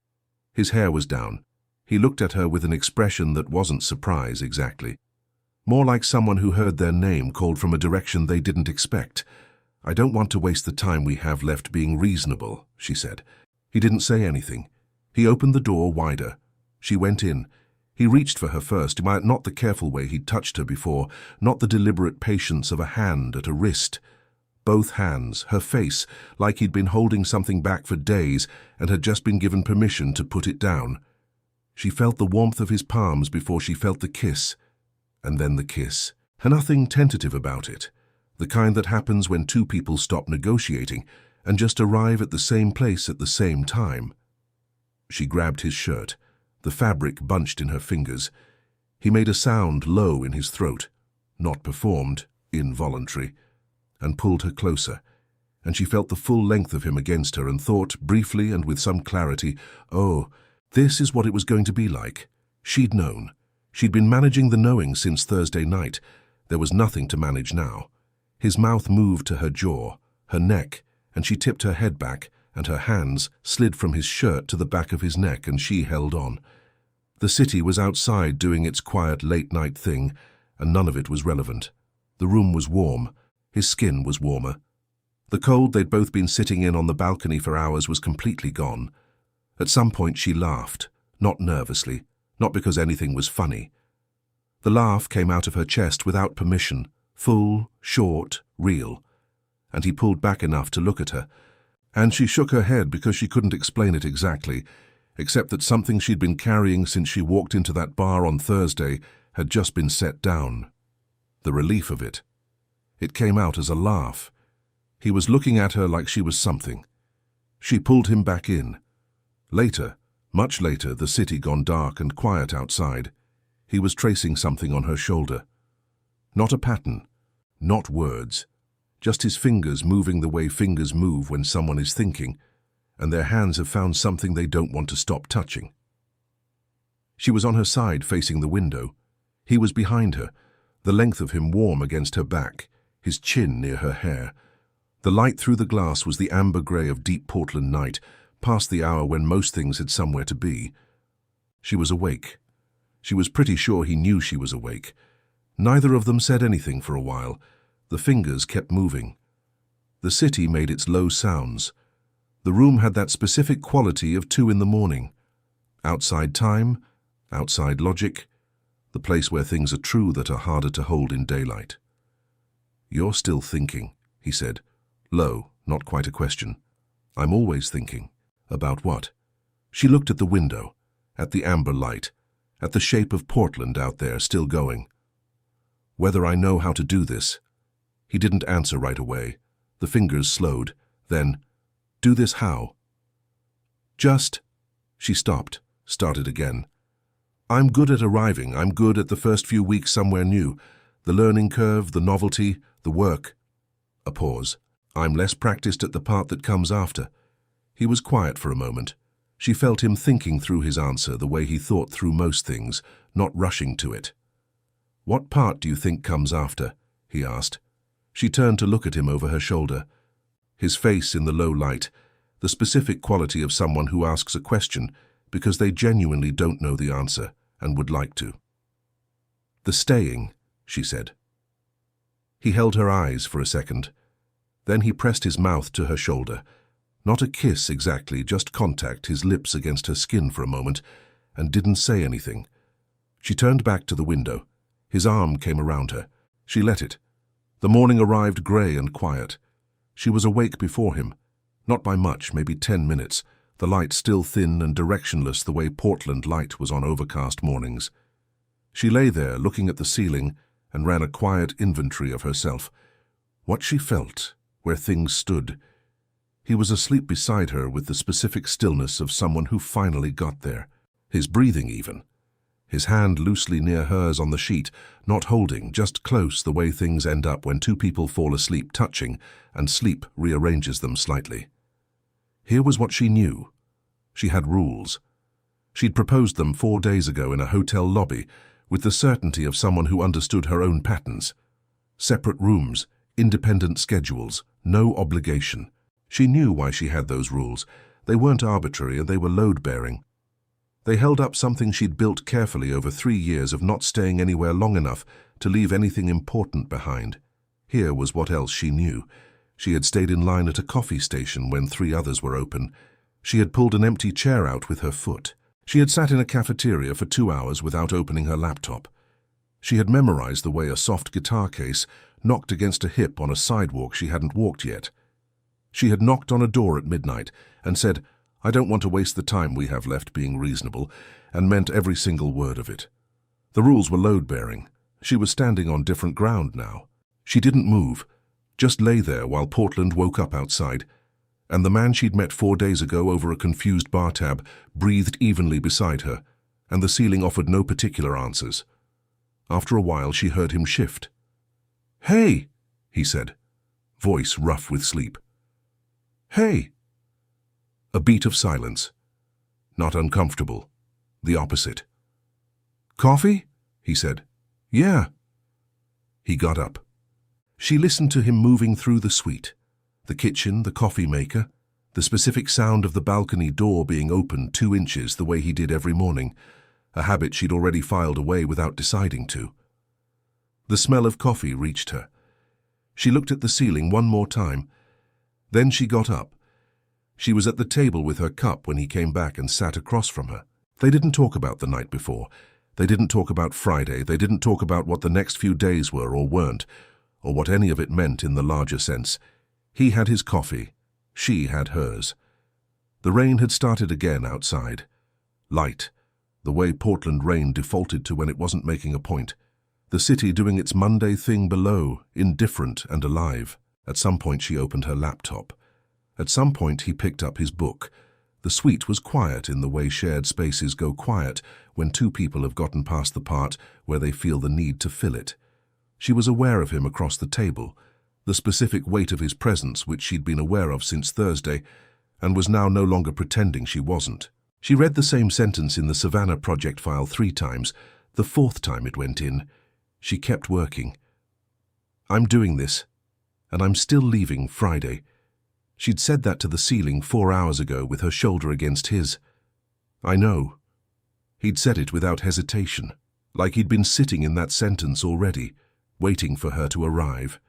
His hair was down. He looked at her with an expression that wasn't surprise exactly. More like someone who heard their name called from a direction they didn't expect. "I don't want to waste the time we have left being reasonable," she said. He didn't say anything. He opened the door wider. She went in. He reached for her first, not the careful way he'd touched her before, not the deliberate patience of a hand at a wrist. Both hands, her face, like he'd been holding something back for days and had just been given permission to put it down. She felt the warmth of his palms before she felt the kiss. And then the kiss. Nothing tentative about it. The kind that happens when 2 people stop negotiating and just arrive at the same place at the same time. She grabbed his shirt. The fabric bunched in her fingers. He made a sound low in his throat, not performed, involuntary, and pulled her closer. And she felt the full length of him against her and thought, briefly and with some clarity, oh, this is what it was going to be like. She'd known. She'd been managing the knowing since Thursday night. There was nothing to manage now. His mouth moved to her jaw, her neck, and she tipped her head back, and her hands slid from his shirt to the back of his neck, and she held on. The city was outside doing its quiet late-night thing, and none of it was relevant. The room was warm. His skin was warmer. The cold they'd both been sitting in on the balcony for hours was completely gone. At some point she laughed, not nervously, not because anything was funny. The laugh came out of her chest without permission, full, short, real. And he pulled back enough to look at her. And she shook her head because she couldn't explain it exactly, except that something she'd been carrying since she walked into that bar on Thursday had just been set down. The relief of it. It came out as a laugh. He was looking at her like she was something. She pulled him back in. Later, much later, the city gone dark and quiet outside. He was tracing something on her shoulder. Not a pattern, not words, just his fingers moving the way fingers move when someone is thinking, and their hands have found something they don't want to stop touching. She was on her side facing the window. He was behind her, the length of him warm against her back, his chin near her hair. The light through the glass was the amber grey of deep Portland night, past the hour when most things had somewhere to be. She was awake. She was pretty sure he knew she was awake. Neither of them said anything for a while. The fingers kept moving. The city made its low sounds. The room had that specific quality of 2 in the morning. Outside time, outside logic, the place where things are true that are harder to hold in daylight. "You're still thinking," he said, low, not quite a question. "I'm always thinking." "About what?" She looked at the window, at the amber light, at the shape of Portland out there still going. "Whether I know how to do this." He didn't answer right away. The fingers slowed. Then, "Do this how?" "Just..." She stopped, started again. "I'm good at arriving. I'm good at the first few weeks somewhere new. The learning curve, the novelty, the work." A pause. "I'm less practiced at the part that comes after." He was quiet for a moment. She felt him thinking through his answer the way he thought through most things, not rushing to it. "What part do you think comes after?" he asked. She turned to look at him over her shoulder. His face in the low light, the specific quality of someone who asks a question because they genuinely don't know the answer and would like to. "The staying," she said. He held her eyes for a second. Then he pressed his mouth to her shoulder. Not a kiss exactly, just contact, his lips against her skin for a moment, and didn't say anything. She turned back to the window. His arm came around her. She let it. The morning arrived grey and quiet. She was awake before him. Not by much, maybe 10 minutes, the light still thin and directionless the way Portland light was on overcast mornings. She lay there, looking at the ceiling, and ran a quiet inventory of herself. What she felt, where things stood. He was asleep beside her with the specific stillness of someone who finally got there. His breathing even. His hand loosely near hers on the sheet, not holding, just close the way things end up when two people fall asleep touching, and sleep rearranges them slightly. Here was what she knew. She had rules. She'd proposed them 4 days ago in a hotel lobby, with the certainty of someone who understood her own patterns. Separate rooms, independent schedules, no obligation. She knew why she had those rules. They weren't arbitrary and they were load-bearing. They held up something she'd built carefully over 3 years of not staying anywhere long enough to leave anything important behind. Here was what else she knew. She had stayed in line at a coffee station when 3 others were open. She had pulled an empty chair out with her foot. She had sat in a cafeteria for 2 hours without opening her laptop. She had memorized the way a soft guitar case knocked against a hip on a sidewalk she hadn't walked yet. She had knocked on a door at midnight and said, "I don't want to waste the time we have left being reasonable," and meant every single word of it. The rules were load-bearing. She was standing on different ground now. She didn't move, just lay there while Portland woke up outside, and the man she'd met 4 days ago over a confused bar tab breathed evenly beside her, and the ceiling offered no particular answers. After a while, she heard him shift. "Hey," he said, voice rough with sleep. "Hey." A beat of silence. Not uncomfortable. The opposite. "Coffee?" he said. "Yeah." He got up. She listened to him moving through the suite. The kitchen, the coffee maker, the specific sound of the balcony door being opened 2 inches the way he did every morning, a habit she'd already filed away without deciding to. The smell of coffee reached her. She looked at the ceiling one more time. Then she got up. She was at the table with her cup when he came back and sat across from her. They didn't talk about the night before. They didn't talk about Friday. They didn't talk about what the next few days were or weren't, or what any of it meant in the larger sense. He had his coffee. She had hers. The rain had started again outside. Light, the way Portland rain defaulted to when it wasn't making a point. The city doing its Monday thing below, indifferent and alive. At some point she opened her laptop. At some point he picked up his book. The suite was quiet in the way shared spaces go quiet when 2 people have gotten past the part where they feel the need to fill it. She was aware of him across the table, the specific weight of his presence which she'd been aware of since Thursday, and was now no longer pretending she wasn't. She read the same sentence in the Savannah project file 3 times. The 4th time it went in. She kept working. "I'm doing this, and I'm still leaving Friday." She'd said that to the ceiling 4 hours ago with her shoulder against his. "I know." He'd said it without hesitation, like he'd been sitting in that sentence already, waiting for her to arrive.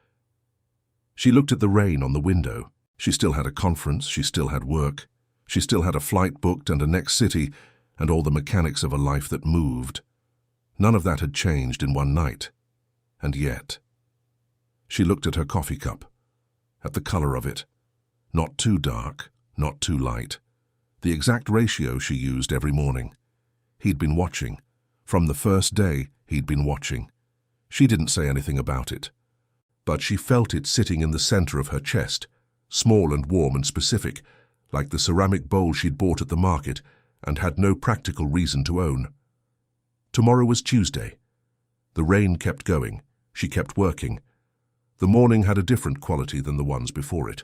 She looked at the rain on the window. She still had a conference, she still had work, she still had a flight booked and a next city, and all the mechanics of a life that moved. None of that had changed in one night. And yet. She looked at her coffee cup, at the color of it. Not too dark, not too light. The exact ratio she used every morning. He'd been watching. From the first day, he'd been watching. She didn't say anything about it. But she felt it sitting in the center of her chest, small and warm and specific, like the ceramic bowl she'd bought at the market and had no practical reason to own. Tomorrow was Tuesday. The rain kept going. She kept working. The morning had a different quality than the ones before it.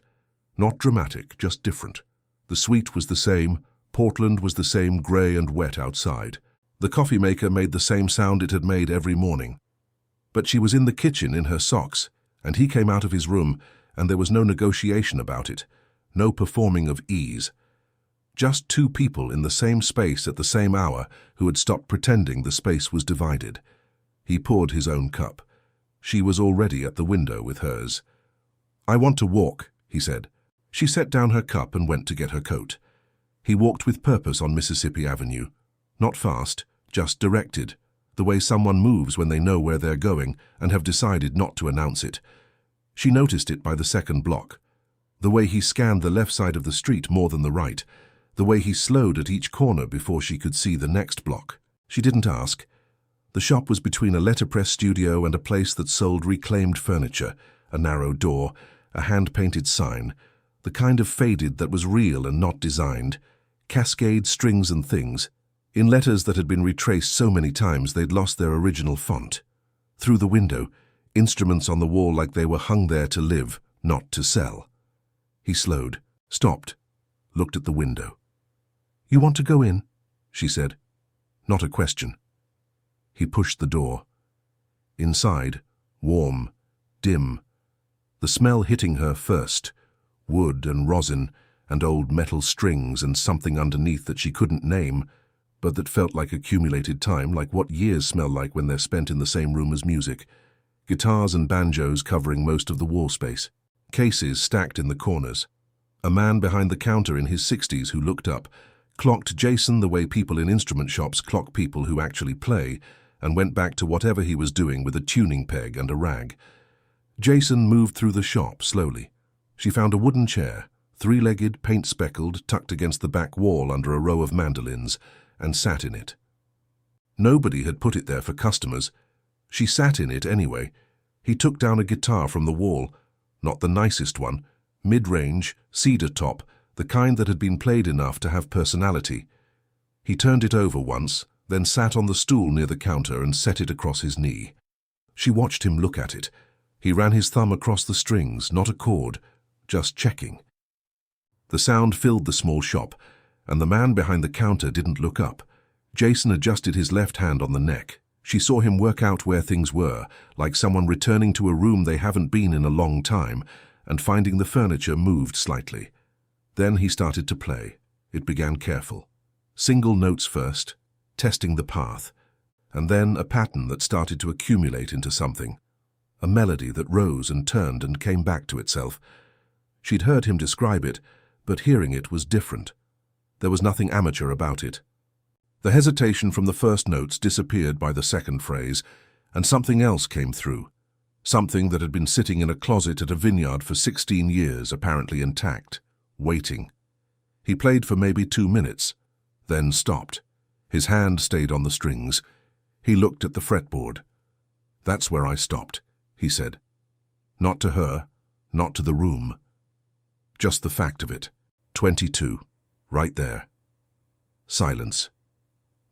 Not dramatic, just different. The suite was the same, Portland was the same grey and wet outside. The coffee maker made the same sound it had made every morning. But she was in the kitchen in her socks, and he came out of his room, and there was no negotiation about it, no performing of ease. Just two people in the same space at the same hour who had stopped pretending the space was divided. He poured his own cup. She was already at the window with hers. "I want to walk," he said. She set down her cup and went to get her coat. He walked with purpose on Mississippi Avenue. Not fast, just directed, the way someone moves when they know where they're going and have decided not to announce it. She noticed it by the second block. The way he scanned the left side of the street more than the right, the way he slowed at each corner before she could see the next block. She didn't ask. The shop was between a letterpress studio and a place that sold reclaimed furniture, a narrow door, a hand-painted sign, the kind of faded that was real and not designed, cascade strings and things, in letters that had been retraced so many times they'd lost their original font. Through the window, instruments on the wall like they were hung there to live, not to sell. He slowed, stopped, looked at the window. "You want to go in?" she said. Not a question. He pushed the door. Inside, warm, dim, the smell hitting her first, wood and rosin and old metal strings and something underneath that she couldn't name, but that felt like accumulated time, like what years smell like when they're spent in the same room as music. Guitars and banjos covering most of the wall space. Cases stacked in the corners. A man behind the counter in his 60s who looked up, clocked Jason the way people in instrument shops clock people who actually play, and went back to whatever he was doing with a tuning peg and a rag. Jason moved through the shop slowly. She found a wooden chair, three-legged, paint-speckled, tucked against the back wall under a row of mandolins, and sat in it. Nobody had put it there for customers. She sat in it anyway. He took down a guitar from the wall, not the nicest one, mid-range, cedar top, the kind that had been played enough to have personality. He turned it over once, then sat on the stool near the counter and set it across his knee. She watched him look at it. He ran his thumb across the strings, not a chord, just checking. The sound filled the small shop, and the man behind the counter didn't look up. Jason adjusted his left hand on the neck. She saw him work out where things were, like someone returning to a room they haven't been in a long time, and finding the furniture moved slightly. Then he started to play. It began careful. Single notes first, testing the path, and then a pattern that started to accumulate into something. A melody that rose and turned and came back to itself. She'd heard him describe it, but hearing it was different. There was nothing amateur about it. The hesitation from the first notes disappeared by the second phrase, and something else came through. Something that had been sitting in a closet at a vineyard for 16 years, apparently intact, waiting. He played for maybe 2 minutes, then stopped. His hand stayed on the strings. He looked at the fretboard. "That's where I stopped," he said. Not to her, not to the room. Just the fact of it. 22. Right there. Silence.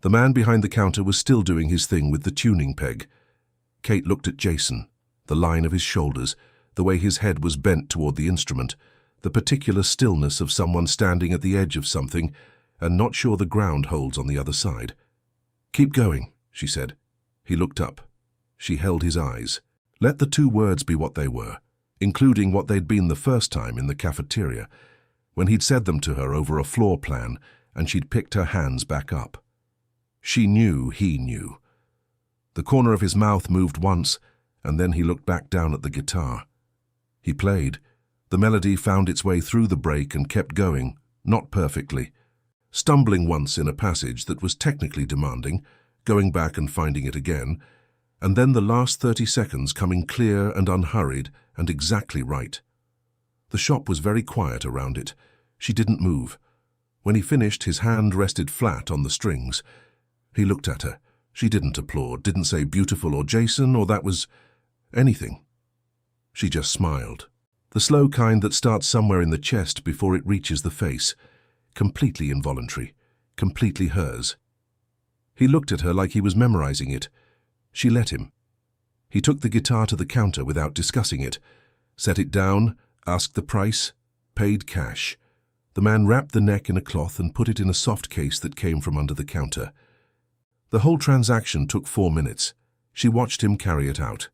The man behind the counter was still doing his thing with the tuning peg. Kate looked at Jason, the line of his shoulders, the way his head was bent toward the instrument, the particular stillness of someone standing at the edge of something and not sure the ground holds on the other side. "Keep going," she said. He looked up. She held his eyes. Let the 2 words be what they were, including what they'd been the first time in the cafeteria, when he'd said them to her over a floor plan and she'd picked her hands back up. She knew he knew. The corner of his mouth moved once, and then he looked back down at the guitar. He played. The melody found its way through the break and kept going, not perfectly, stumbling once in a passage that was technically demanding, going back and finding it again, and then the last 30 seconds coming clear and unhurried and exactly right. The shop was very quiet around it. She didn't move. When he finished, his hand rested flat on the strings. He looked at her. She didn't applaud, didn't say beautiful or Jason or that was anything. She just smiled. The slow kind that starts somewhere in the chest before it reaches the face. Completely involuntary, completely hers. He looked at her like he was memorizing it. She let him. He took the guitar to the counter without discussing it, set it down, asked the price, paid cash. The man wrapped the neck in a cloth and put it in a soft case that came from under the counter. The whole transaction took 4 minutes. She watched him carry it out.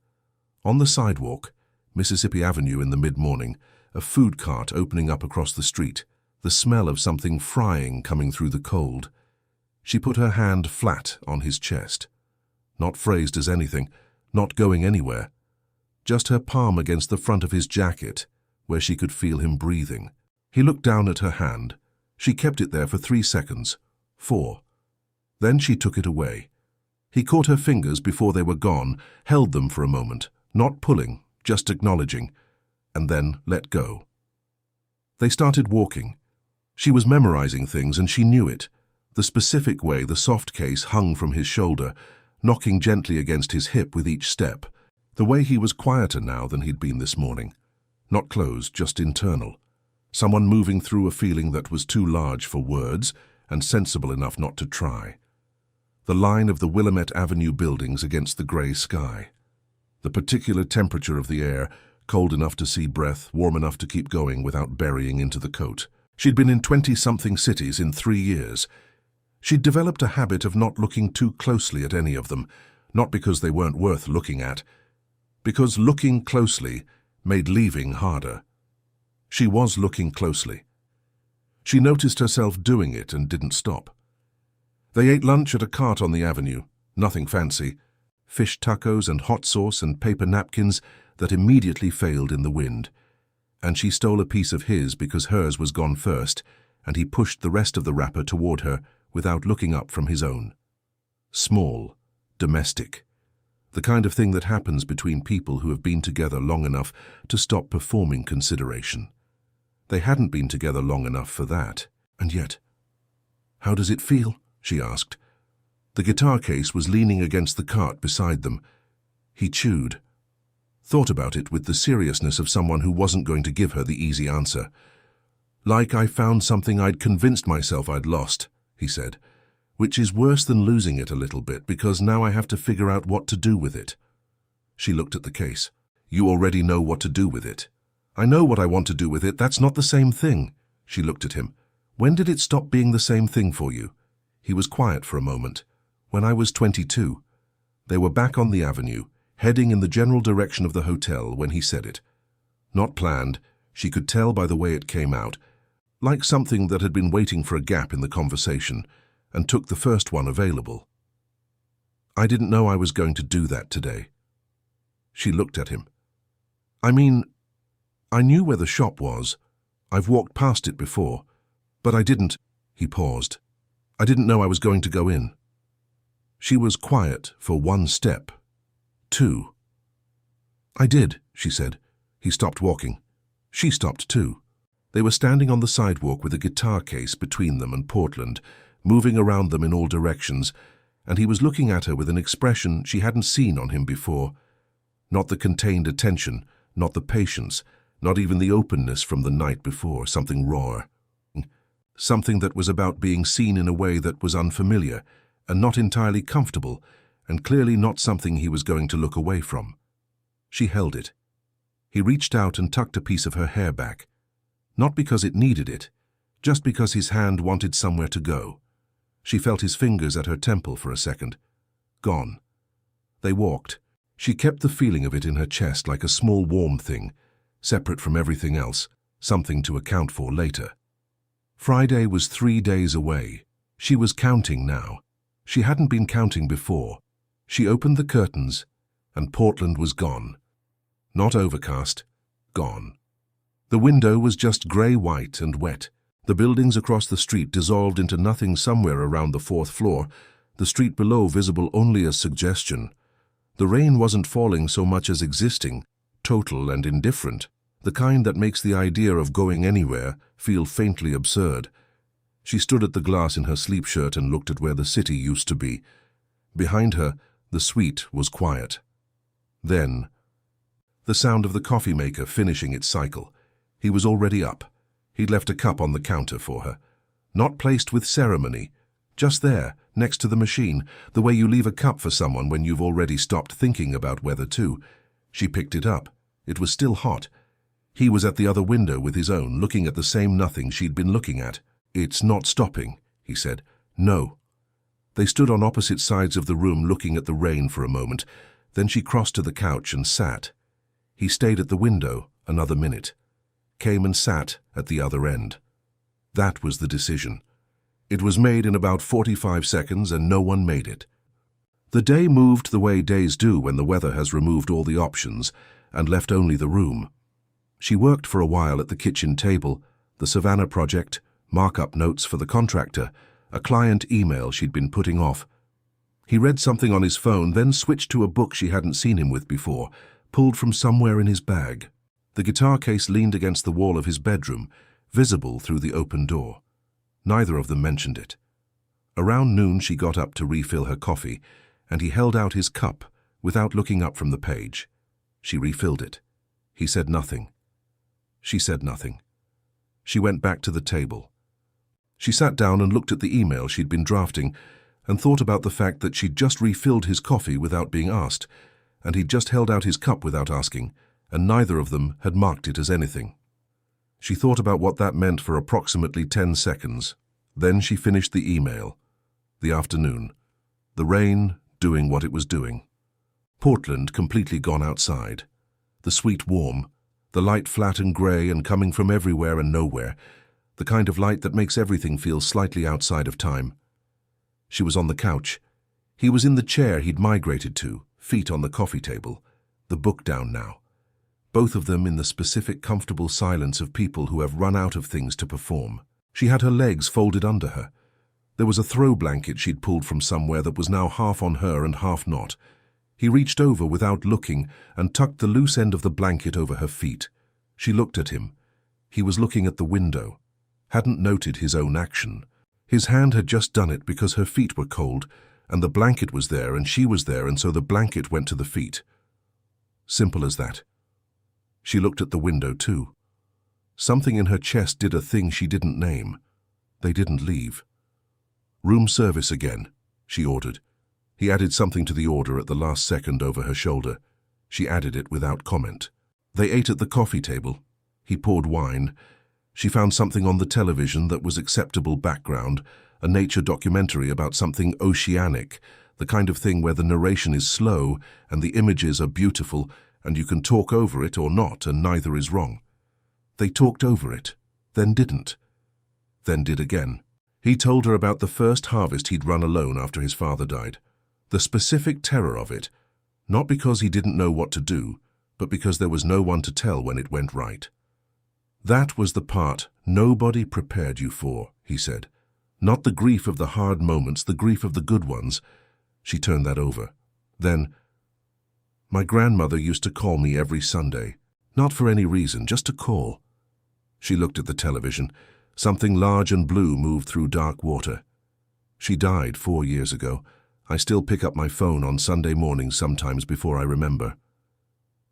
On the sidewalk, Mississippi Avenue in the mid-morning, a food cart opening up across the street, the smell of something frying coming through the cold. She put her hand flat on his chest. Not phrased as anything, not going anywhere. Just her palm against the front of his jacket, where she could feel him breathing. He looked down at her hand. She kept it there for 3 seconds, 4. Then she took it away. He caught her fingers before they were gone, held them for a moment, not pulling, just acknowledging, and then let go. They started walking. She was memorizing things and she knew it. The specific way the soft case hung from his shoulder, knocking gently against his hip with each step. The way he was quieter now than he'd been this morning. Not closed, just internal. Someone moving through a feeling that was too large for words and sensible enough not to try. The line of the Willamette Avenue buildings against the grey sky. The particular temperature of the air, cold enough to see breath, warm enough to keep going without burying into the coat. She'd been in 20-something cities in 3 years. She'd developed a habit of not looking too closely at any of them, not because they weren't worth looking at, because looking closely made leaving harder. She was looking closely. She noticed herself doing it and didn't stop. They ate lunch at a cart on the avenue, nothing fancy, fish tacos and hot sauce and paper napkins that immediately failed in the wind. And she stole a piece of his because hers was gone first, and he pushed the rest of the wrapper toward her without looking up from his own. Small, domestic. The kind of thing that happens between people who have been together long enough to stop performing consideration. They hadn't been together long enough for that, and yet. "How does it feel?" she asked. The guitar case was leaning against the cart beside them. He chewed. Thought about it with the seriousness of someone who wasn't going to give her the easy answer. "Like I found something I'd convinced myself I'd lost," he said. "Which is worse than losing it a little bit, because now I have to figure out what to do with it." She looked at the case. "You already know what to do with it." "I know what I want to do with it. That's not the same thing." She looked at him. "When did it stop being the same thing for you?" He was quiet for a moment. "When I was 22. They were back on the avenue, heading in the general direction of the hotel when he said it. Not planned, she could tell by the way it came out, like something that had been waiting for a gap in the conversation, and took the first one available. "I didn't know I was going to do that today." She looked at him. "I mean, I knew where the shop was. I've walked past it before. But I didn't." He paused. "I didn't know I was going to go in." She was quiet for 1 step. 2. "I did," she said. He stopped walking. She stopped too. They were standing on the sidewalk with a guitar case between them and Portland, moving around them in all directions, and he was looking at her with an expression she hadn't seen on him before. Not the contained attention, not the patience, not even the openness from the night before, something raw. Something that was about being seen in a way that was unfamiliar and not entirely comfortable, and clearly not something he was going to look away from. She held it. He reached out and tucked a piece of her hair back. Not because it needed it, just because his hand wanted somewhere to go. She felt his fingers at her temple for a second. Gone. They walked. She kept the feeling of it in her chest like a small warm thing, separate from everything else, something to account for later. Friday was 3 days away. She was counting now. She hadn't been counting before. She opened the curtains, and Portland was gone. Not overcast, gone. The window was just grey-white and wet. The buildings across the street dissolved into nothing somewhere around the 4th floor, the street below visible only as suggestion. The rain wasn't falling so much as existing, total and indifferent, the kind that makes the idea of going anywhere feel faintly absurd. She stood at the glass in her sleep shirt and looked at where the city used to be. Behind her, the suite was quiet. Then, the sound of the coffee maker finishing its cycle. He was already up. He'd left a cup on the counter for her. Not placed with ceremony, just there, next to the machine, the way you leave a cup for someone when you've already stopped thinking about whether to. She picked it up. It was still hot. He was at the other window with his own, looking at the same nothing she'd been looking at. "It's not stopping," he said. "No." They stood on opposite sides of the room looking at the rain for a moment. Then she crossed to the couch and sat. He stayed at the window another minute, came and sat at the other end. That was the decision. It was made in about 45 seconds and no one made it. The day moved the way days do when the weather has removed all the options and left only the room. She worked for a while at the kitchen table, the Savannah project, markup notes for the contractor, a client email she'd been putting off. He read something on his phone, then switched to a book she hadn't seen him with before, pulled from somewhere in his bag. The guitar case leaned against the wall of his bedroom, visible through the open door. Neither of them mentioned it. Around noon she got up to refill her coffee, and he held out his cup without looking up from the page. She refilled it. He said nothing. She said nothing. She went back to the table. She sat down and looked at the email she'd been drafting and thought about the fact that she'd just refilled his coffee without being asked, and he'd just held out his cup without asking, and neither of them had marked it as anything. She thought about what that meant for approximately 10 seconds. Then she finished the email. The afternoon. The rain doing what it was doing. Portland completely gone outside. The sweet warm. The light flat and grey and coming from everywhere and nowhere. The kind of light that makes everything feel slightly outside of time. She was on the couch. He was in the chair he'd migrated to, feet on the coffee table, the book down now. Both of them in the specific comfortable silence of people who have run out of things to perform. She had her legs folded under her. There was a throw blanket she'd pulled from somewhere that was now half on her and half not. He reached over without looking and tucked the loose end of the blanket over her feet. She looked at him. He was looking at the window. Hadn't noted his own action. His hand had just done it because her feet were cold, and the blanket was there and she was there, and so the blanket went to the feet. Simple as that. She looked at the window too. Something in her chest did a thing she didn't name. They didn't leave. "Room service again," she ordered. He added something to the order at the last second over her shoulder. She added it without comment. They ate at the coffee table. He poured wine. She found something on the television that was acceptable background, a nature documentary about something oceanic, the kind of thing where the narration is slow and the images are beautiful and you can talk over it or not and neither is wrong. They talked over it, then didn't, then did again. He told her about the first harvest he'd run alone after his father died. The specific terror of it, not because he didn't know what to do, but because there was no one to tell when it went right. "That was the part nobody prepared you for," he said. "Not the grief of the hard moments, the grief of the good ones." She turned that over. Then, "My grandmother used to call me every Sunday. Not for any reason, just to call." She looked at the television. Something large and blue moved through dark water. "She died 4 years ago. I still pick up my phone on Sunday mornings sometimes before I remember."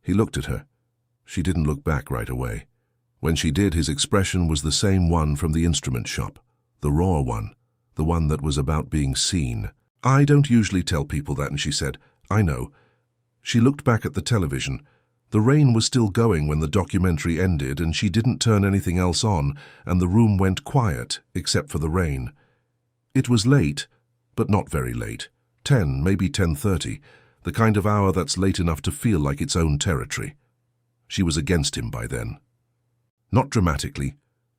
He looked at her. She didn't look back right away. When she did, his expression was the same one from the instrument shop, the raw one, the one that was about being seen. "I don't usually tell people that," and she said, "I know." She looked back at the television. The rain was still going when the documentary ended, and she didn't turn anything else on, and the room went quiet, except for the rain. It was late, but not very late. 10, maybe 10:30, the kind of hour that's late enough to feel like its own territory. She was against him by then. Not dramatically.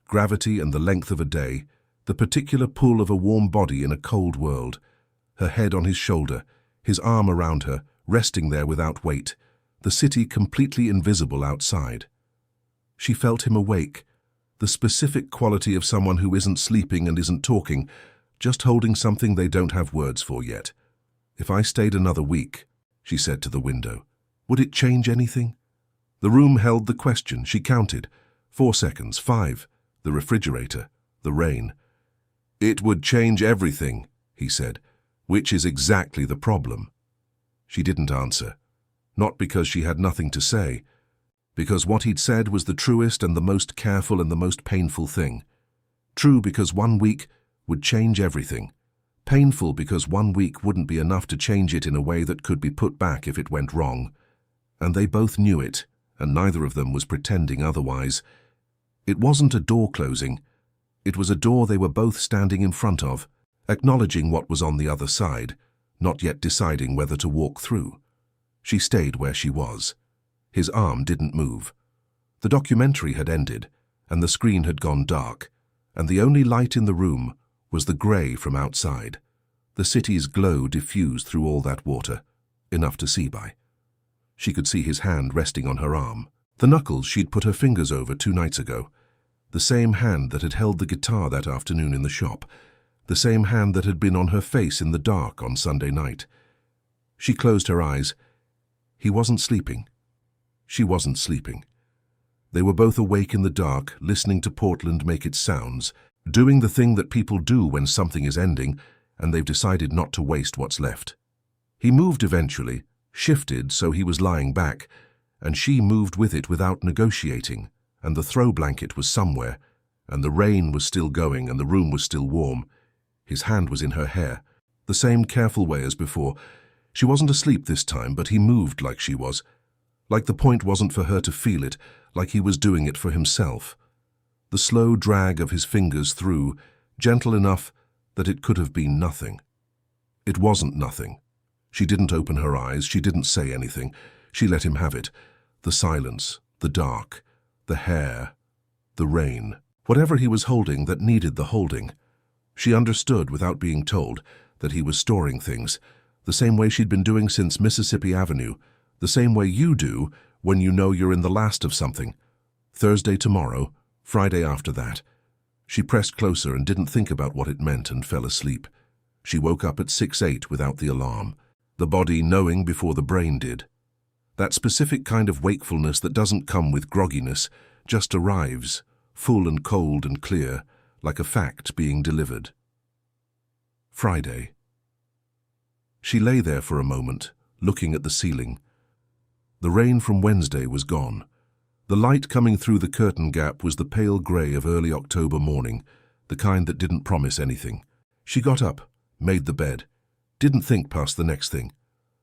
Gravity and the length of a day, the particular pull of a warm body in a cold world. Her head on his shoulder, his arm around her, resting there without weight, the city completely invisible outside. She felt him awake, the specific quality of someone who isn't sleeping and isn't talking, just holding something they don't have words for yet. "If I stayed another week," she said to the window, "would it change anything?" The room held the question. She counted. 4 seconds, 5, the refrigerator, the rain. "It would change everything," he said, "which is exactly the problem." She didn't answer. Not because she had nothing to say, because what he'd said was the truest and the most careful and the most painful thing. True because 1 week would change everything. Painful because 1 week wouldn't be enough to change it in a way that could be put back if it went wrong. And they both knew it, and neither of them was pretending otherwise. It wasn't a door closing. It was a door they were both standing in front of, acknowledging what was on the other side, not yet deciding whether to walk through. She stayed where she was. His arm didn't move. The documentary had ended, and the screen had gone dark, and the only light in the room was the grey from outside. The city's glow diffused through all that water, enough to see by. She could see his hand resting on her arm, the knuckles she'd put her fingers over 2 nights ago, the same hand that had held the guitar that afternoon in the shop, the same hand that had been on her face in the dark on Sunday night. She closed her eyes. He wasn't sleeping. She wasn't sleeping. They were both awake in the dark, listening to Portland make its sounds, doing the thing that people do when something is ending, and they've decided not to waste what's left. He moved eventually, shifted so he was lying back, and she moved with it without negotiating, and the throw blanket was somewhere, and the rain was still going and the room was still warm. His hand was in her hair, the same careful way as before. She wasn't asleep this time, but he moved like she was. Like the point wasn't for her to feel it, like he was doing it for himself. The slow drag of his fingers through, gentle enough that it could have been nothing. It wasn't nothing. She didn't open her eyes, she didn't say anything. She let him have it. The silence, the dark, the hair, the rain. Whatever he was holding that needed the holding. She understood without being told that he was storing things, the same way she'd been doing since Mississippi Avenue, the same way you do when you know you're in the last of something. Thursday tomorrow, Friday after that. She pressed closer and didn't think about what it meant and fell asleep. She woke up at 6:08 without the alarm, the body knowing before the brain did. That specific kind of wakefulness that doesn't come with grogginess, just arrives, full and cold and clear, like a fact being delivered. Friday. She lay there for a moment, looking at the ceiling. The rain from Wednesday was gone. The light coming through the curtain gap was the pale grey of early October morning, the kind that didn't promise anything. She got up, made the bed, didn't think past the next thing.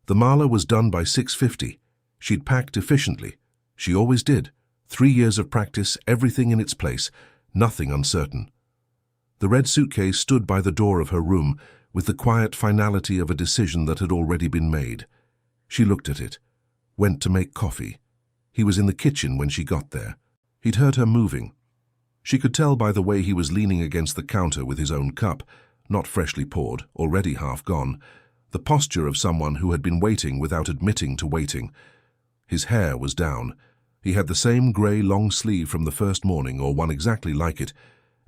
The mala was done by 6:50. She'd packed efficiently. She always did. 3 years of practice, everything in its place, nothing uncertain. The red suitcase stood by the door of her room with the quiet finality of a decision that had already been made. She looked at it, went to make coffee. He was in the kitchen when she got there. He'd heard her moving. She could tell by the way he was leaning against the counter with his own cup, not freshly poured, already half gone, the posture of someone who had been waiting without admitting to waiting. His hair was down. He had the same grey long sleeve from the first morning, or one exactly like it,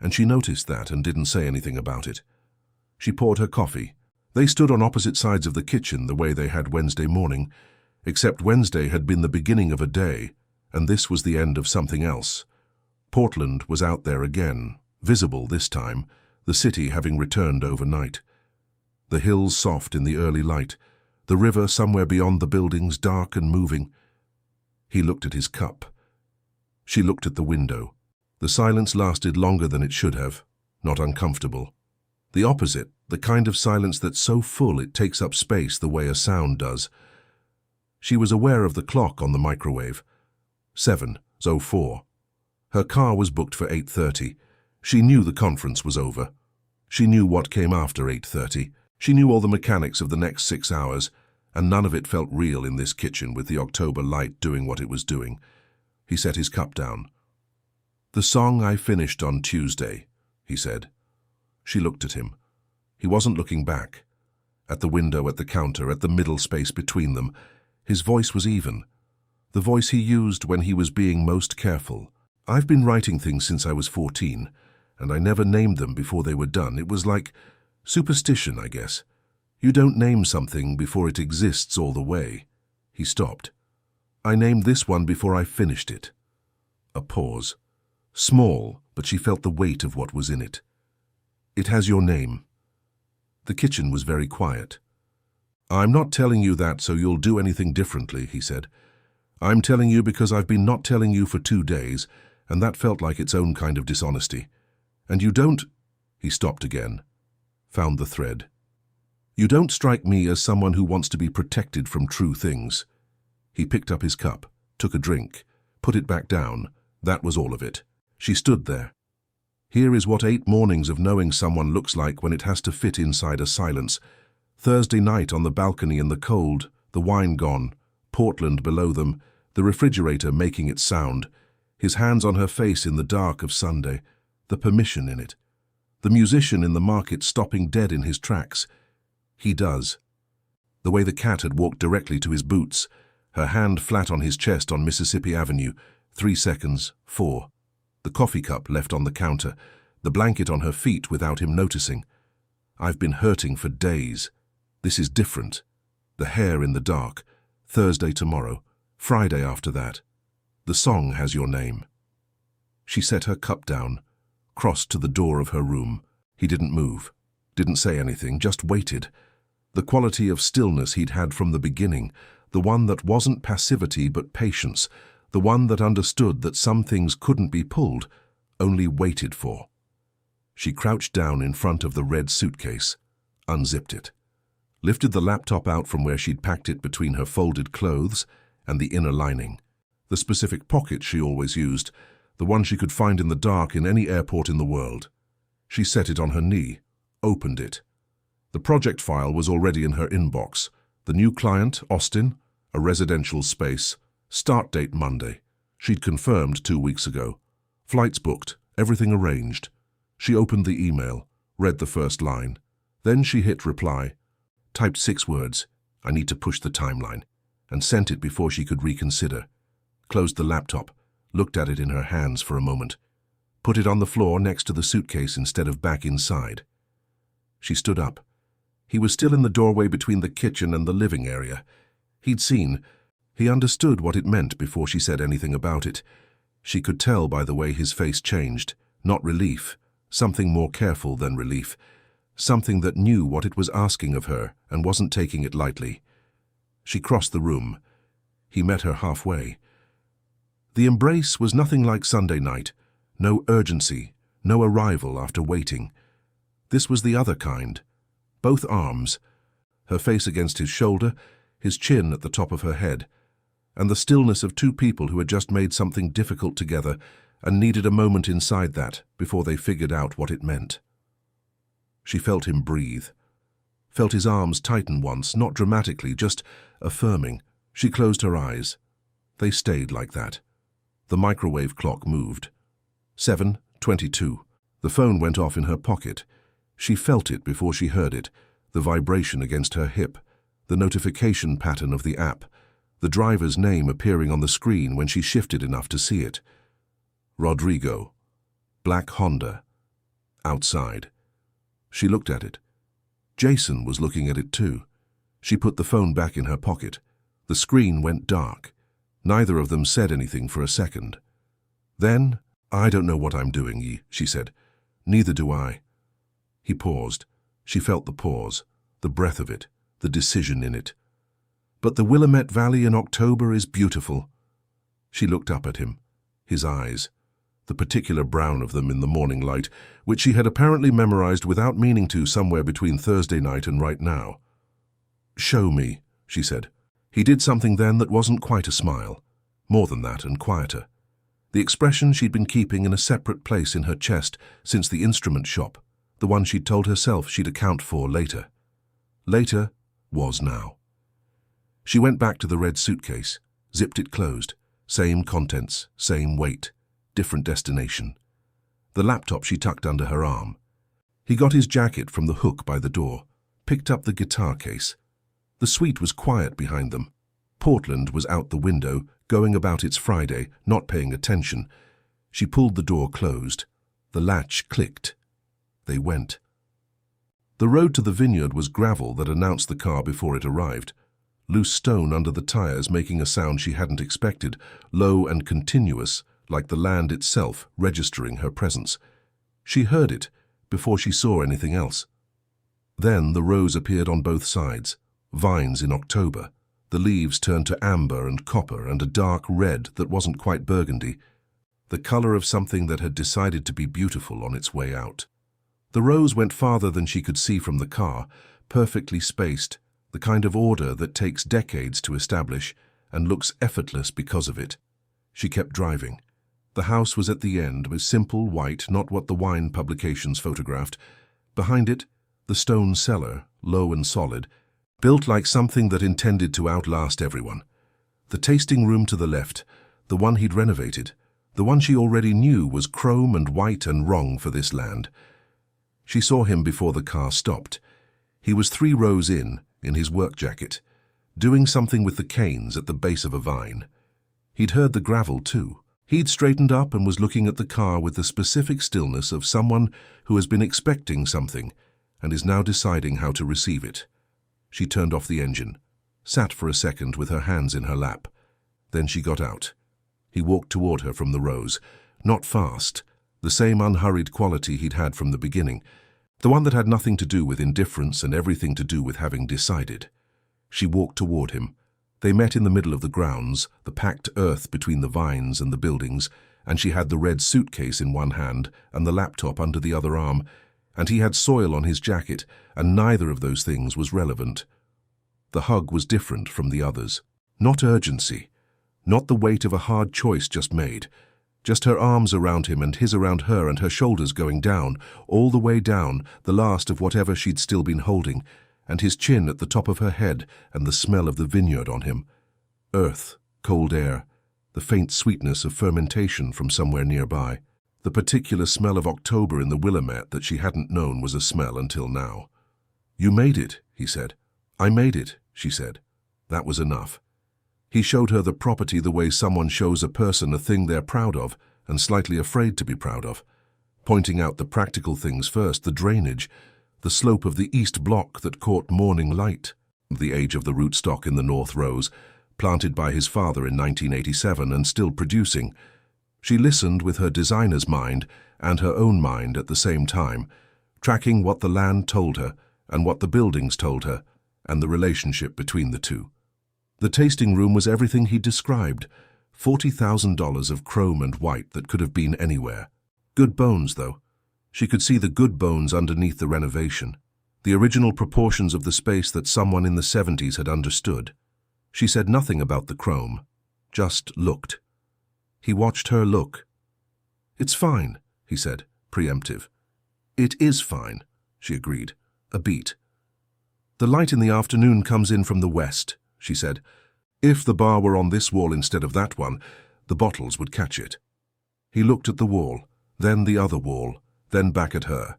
and she noticed that and didn't say anything about it. She poured her coffee. They stood on opposite sides of the kitchen the way they had Wednesday morning, except Wednesday had been the beginning of a day, and this was the end of something else. Portland was out there again, visible this time, the city having returned overnight. The hills soft in the early light, the river somewhere beyond the buildings dark and moving. He looked at his cup. She looked at the window. The silence lasted longer than it should have, not uncomfortable. The opposite, the kind of silence that's so full it takes up space the way a sound does. She was aware of the clock on the microwave. 7:04. Her car was booked for 8:30. She knew the conference was over. She knew what came after 8:30. She knew all the mechanics of the next 6 hours, and none of it felt real in this kitchen with the October light doing what it was doing. He set his cup down. "The song I finished on Tuesday," he said. She looked at him. He wasn't looking back. At the window, at the counter, at the middle space between them, his voice was even. The voice he used when he was being most careful. "I've been writing things since I was 14, and I never named them before they were done. It was like superstition, I guess. You don't name something before it exists all the way." He stopped. "I named this one before I finished it." A pause. Small, but she felt the weight of what was in it. "It has your name." The kitchen was very quiet. "I'm not telling you that so you'll do anything differently," he said. "I'm telling you because I've been not telling you for 2 days, and that felt like its own kind of dishonesty. And you don't—" He stopped again, found the thread. "You don't strike me as someone who wants to be protected from true things." He picked up his cup, took a drink, put it back down. That was all of it. She stood there. Here is what 8 mornings of knowing someone looks like when it has to fit inside a silence. Thursday night on the balcony in the cold, the wine gone, Portland below them, the refrigerator making its sound, his hands on her face in the dark of Sunday, the permission in it. The musician in the market stopping dead in his tracks. He does. The way the cat had walked directly to his boots, her hand flat on his chest on Mississippi Avenue, 3 seconds, 4. The coffee cup left on the counter, the blanket on her feet without him noticing. I've been hurting for days. This is different. The hair in the dark. Thursday tomorrow. Friday after that. The song has your name. She set her cup down, crossed to the door of her room. He didn't move, didn't say anything, just waited. The quality of stillness he'd had from the beginning, the one that wasn't passivity but patience, the one that understood that some things couldn't be pulled, only waited for. She crouched down in front of the red suitcase, unzipped it, lifted the laptop out from where she'd packed it between her folded clothes and the inner lining, the specific pocket she always used, the one she could find in the dark in any airport in the world. She set it on her knee, opened it. The project file was already in her inbox. The new client, Austin, a residential space, start date Monday. She'd confirmed 2 weeks ago. Flights booked, everything arranged. She opened the email, read the first line. Then she hit reply, typed 6 words, I need to push the timeline, and sent it before she could reconsider. Closed the laptop, looked at it in her hands for a moment, put it on the floor next to the suitcase instead of back inside. She stood up. He was still in the doorway between the kitchen and the living area. He'd seen. He understood what it meant before she said anything about it. She could tell by the way his face changed. Not relief, something more careful than relief. Something that knew what it was asking of her and wasn't taking it lightly. She crossed the room. He met her halfway. The embrace was nothing like Sunday night. No urgency, no arrival after waiting. This was the other kind. Both arms, her face against his shoulder, his chin at the top of her head, and the stillness of 2 people who had just made something difficult together and needed a moment inside that before they figured out what it meant. She felt him breathe, felt his arms tighten once, not dramatically, just affirming. She closed her eyes. They stayed like that. The microwave clock moved. 7:22. The phone went off in her pocket. She felt it before she heard it, the vibration against her hip, the notification pattern of the app, the driver's name appearing on the screen when she shifted enough to see it. Rodrigo. Black Honda. Outside. She looked at it. Jason was looking at it too. She put the phone back in her pocket. The screen went dark. Neither of them said anything for a second. Then, I don't know what I'm doing, she said. Neither do I. He paused. She felt the pause, the breath of it, the decision in it. But the Willamette Valley in October is beautiful. She looked up at him, his eyes, the particular brown of them in the morning light, which she had apparently memorized without meaning to somewhere between Thursday night and right now. Show me, she said. He did something then that wasn't quite a smile, more than that and quieter. The expression she'd been keeping in a separate place in her chest since the instrument shop, the one she'd told herself she'd account for later. Later was now. She went back to the red suitcase, zipped it closed, same contents, same weight, different destination. The laptop she tucked under her arm. He got his jacket from the hook by the door, picked up the guitar case. The suite was quiet behind them. Portland was out the window, going about its Friday, not paying attention. She pulled the door closed. The latch clicked. They went. The road to the vineyard was gravel that announced the car before it arrived. Loose stone under the tires making a sound she hadn't expected, low and continuous, like the land itself registering her presence. She heard it before she saw anything else. Then the rose appeared on both sides. Vines in October. The leaves turned to amber and copper and a dark red that wasn't quite burgundy, the color of something that had decided to be beautiful on its way out. The rose went farther than she could see from the car, perfectly spaced, the kind of order that takes decades to establish and looks effortless because of it. She kept driving. The house was at the end, was simple, white, not what the wine publications photographed. Behind it, the stone cellar, low and solid, built like something that intended to outlast everyone. The tasting room to the left, the one he'd renovated, the one she already knew was chrome and white and wrong for this land. She saw him before the car stopped. He was 3 rows in his work jacket, doing something with the canes at the base of a vine. He'd heard the gravel too. He'd straightened up and was looking at the car with the specific stillness of someone who has been expecting something and is now deciding how to receive it. She turned off the engine, sat for a second with her hands in her lap. Then she got out. He walked toward her from the rows, not fast, the same unhurried quality he'd had from the beginning, the one that had nothing to do with indifference and everything to do with having decided. She walked toward him. They met in the middle of the grounds, the packed earth between the vines and the buildings, and she had the red suitcase in one hand and the laptop under the other arm, and he had soil on his jacket, and neither of those things was relevant. The hug was different from the others. Not urgency, not the weight of a hard choice just made, just her arms around him and his around her and her shoulders going down, all the way down, the last of whatever she'd still been holding, and his chin at the top of her head and the smell of the vineyard on him. Earth, cold air, the faint sweetness of fermentation from somewhere nearby. The particular smell of October in the Willamette that she hadn't known was a smell until now. "You made it," he said. "I made it," she said. That was enough. He showed her the property the way someone shows a person a thing they're proud of and slightly afraid to be proud of, pointing out the practical things first, the drainage, the slope of the east block that caught morning light, the age of the rootstock in the north rows, planted by his father in 1987 and still producing. She listened with her designer's mind and her own mind at the same time, tracking what the land told her and what the buildings told her, and the relationship between the two. The tasting room was everything he described, $40,000 of chrome and white that could have been anywhere. Good bones, though. She could see the good bones underneath the renovation, the original proportions of the space that someone in the 70s had understood. She said nothing about the chrome, just looked. He watched her look. "It's fine," he said, preemptive. "It is fine," she agreed, a beat. "The light in the afternoon comes in from the west," she said. "If the bar were on this wall instead of that one, the bottles would catch it." He looked at the wall, then the other wall, then back at her.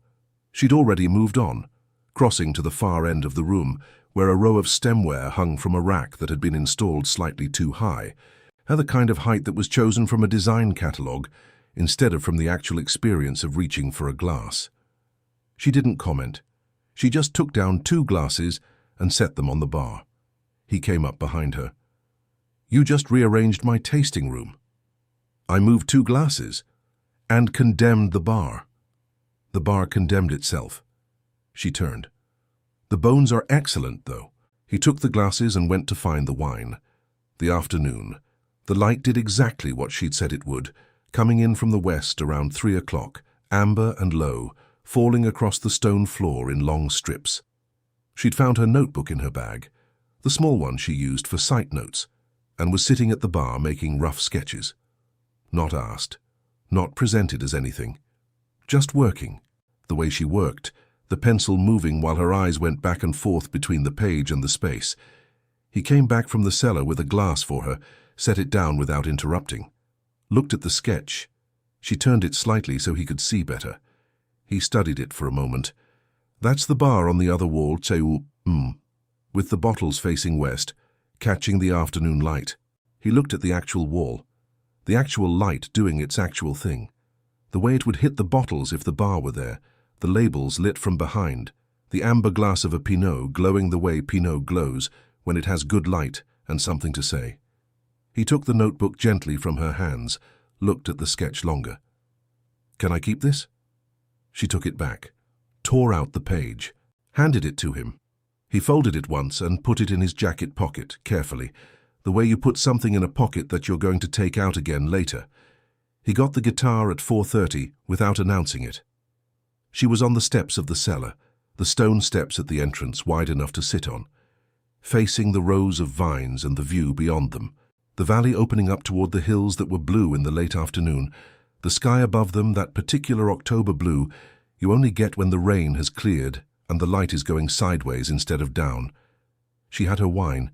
She'd already moved on, crossing to the far end of the room, where a row of stemware hung from a rack that had been installed slightly too high, the kind of height that was chosen from a design catalogue, instead of from the actual experience of reaching for a glass. She didn't comment. She just took down 2 glasses and set them on the bar. He came up behind her. "You just rearranged my tasting room." "I moved 2 glasses and condemned the bar." The bar condemned itself. She turned. "The bones are excellent, though." He took the glasses and went to find the wine. The afternoon. The light did exactly what she'd said it would, coming in from the west around 3 o'clock, amber and low, falling across the stone floor in long strips. She'd found her notebook in her bag, the small one she used for sight notes, and was sitting at the bar making rough sketches. Not asked, not presented as anything, just working, the way she worked, the pencil moving while her eyes went back and forth between the page and the space. He came back from the cellar with a glass for her, set it down without interrupting. Looked at the sketch. She turned it slightly so he could see better. He studied it for a moment. "That's the bar on the other wall, with the bottles facing west, catching the afternoon light." He looked at the actual wall, the actual light doing its actual thing, the way it would hit the bottles if the bar were there, the labels lit from behind, the amber glass of a Pinot glowing the way Pinot glows when it has good light and something to say. He took the notebook gently from her hands, looked at the sketch longer. "Can I keep this?" She took it back, tore out the page, handed it to him. He folded it once and put it in his jacket pocket, carefully, the way you put something in a pocket that you're going to take out again later. He got the guitar at 4:30 without announcing it. She was on the steps of the cellar, the stone steps at the entrance wide enough to sit on, facing the rows of vines and the view beyond them. The valley opening up toward the hills that were blue in the late afternoon, the sky above them that particular October blue you only get when the rain has cleared and the light is going sideways instead of down. She had her wine.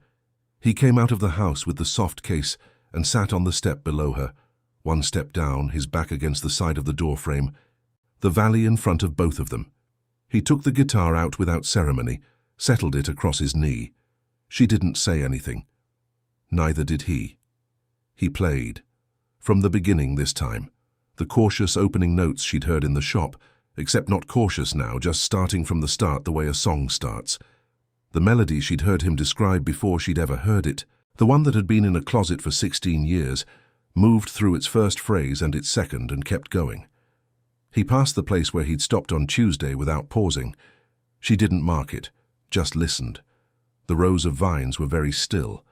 He came out of the house with the soft case and sat on the step below her, one step down, his back against the side of the door frame, the valley in front of both of them. He took the guitar out without ceremony, settled it across his knee. She didn't say anything. Neither did he. He played. From the beginning this time. The cautious opening notes she'd heard in the shop, except not cautious now, just starting from the start the way a song starts. The melody she'd heard him describe before she'd ever heard it, the one that had been in a closet for 16 years, moved through its first phrase and its second and kept going. He passed the place where he'd stopped on Tuesday without pausing. She didn't mark it, just listened. The rows of vines were very still.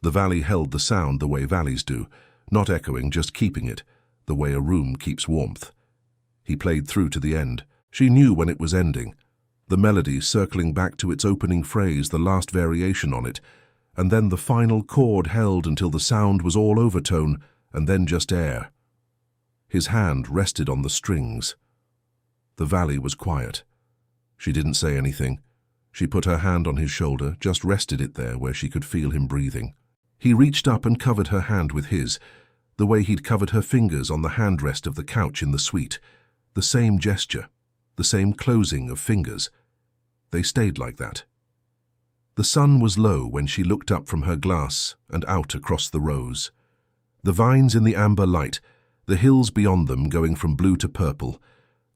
The valley held the sound the way valleys do, not echoing, just keeping it, the way a room keeps warmth. He played through to the end. She knew when it was ending. The melody circling back to its opening phrase, the last variation on it, and then the final chord held until the sound was all overtone and then just air. His hand rested on the strings. The valley was quiet. She didn't say anything. She put her hand on his shoulder, just rested it there where she could feel him breathing. He reached up and covered her hand with his, the way he'd covered her fingers on the handrest of the couch in the suite. The same gesture, the same closing of fingers. They stayed like that. The sun was low when she looked up from her glass and out across the rows. The vines in the amber light, the hills beyond them going from blue to purple,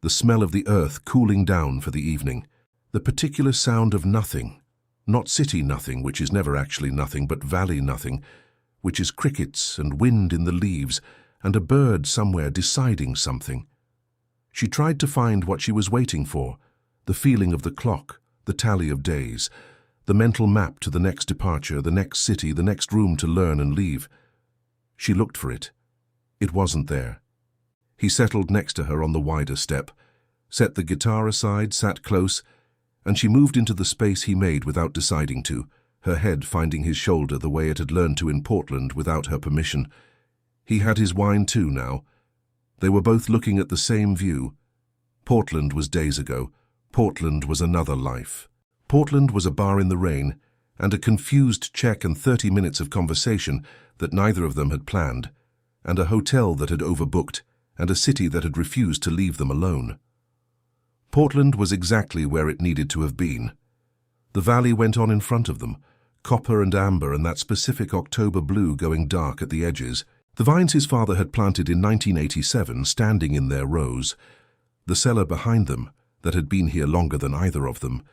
the smell of the earth cooling down for the evening, the particular sound of nothing, not city nothing, which is never actually nothing, but valley nothing, which is crickets and wind in the leaves and a bird somewhere deciding something. She tried to find what she was waiting for, the feeling of the clock, the tally of days, the mental map to the next departure, the next city, the next room to learn and leave. She looked for it. It wasn't there. He settled next to her on the wider step, set the guitar aside, sat close, and she moved into the space he made without deciding to, her head finding his shoulder the way it had learned to in Portland without her permission. He had his wine too now. They were both looking at the same view. Portland was days ago. Portland was another life. Portland was a bar in the rain, and a confused check and 30 minutes of conversation that neither of them had planned, and a hotel that had overbooked, and a city that had refused to leave them alone. Portland was exactly where it needed to have been. The valley went on in front of them, copper and amber and that specific October blue going dark at the edges. The vines his father had planted in 1987 standing in their rows, the cellar behind them that had been here longer than either of them,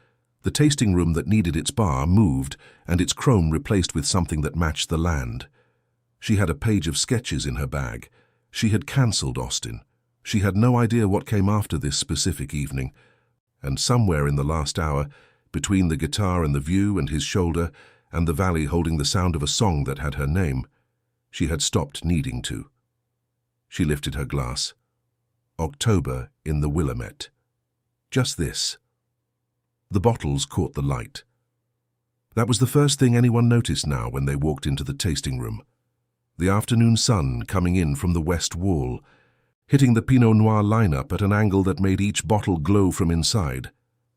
the tasting room that needed its bar moved and its chrome replaced with something that matched the land. She had a page of sketches in her bag. She had cancelled Austin. She had no idea what came after this specific evening, and somewhere in the last hour, between the guitar and the view and his shoulder and the valley holding the sound of a song that had her name, she had stopped needing to. She lifted her glass. October in the Willamette. Just this. The bottles caught the light. That was the first thing anyone noticed now when they walked into the tasting room. The afternoon sun coming in from the west wall, hitting the Pinot Noir lineup at an angle that made each bottle glow from inside.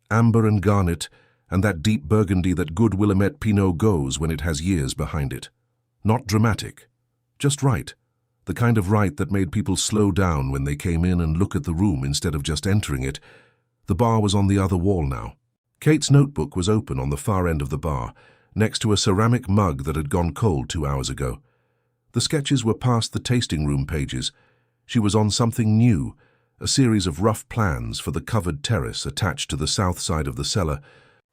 Amber and garnet, and that deep burgundy that good Willamette Pinot goes when it has years behind it. Not dramatic, just right. The kind of right that made people slow down when they came in and look at the room instead of just entering it. The bar was on the other wall now. Kate's notebook was open on the far end of the bar, next to a ceramic mug that had gone cold 2 hours ago. The sketches were past the tasting room pages. She was on something new, a series of rough plans for the covered terrace attached to the south side of the cellar,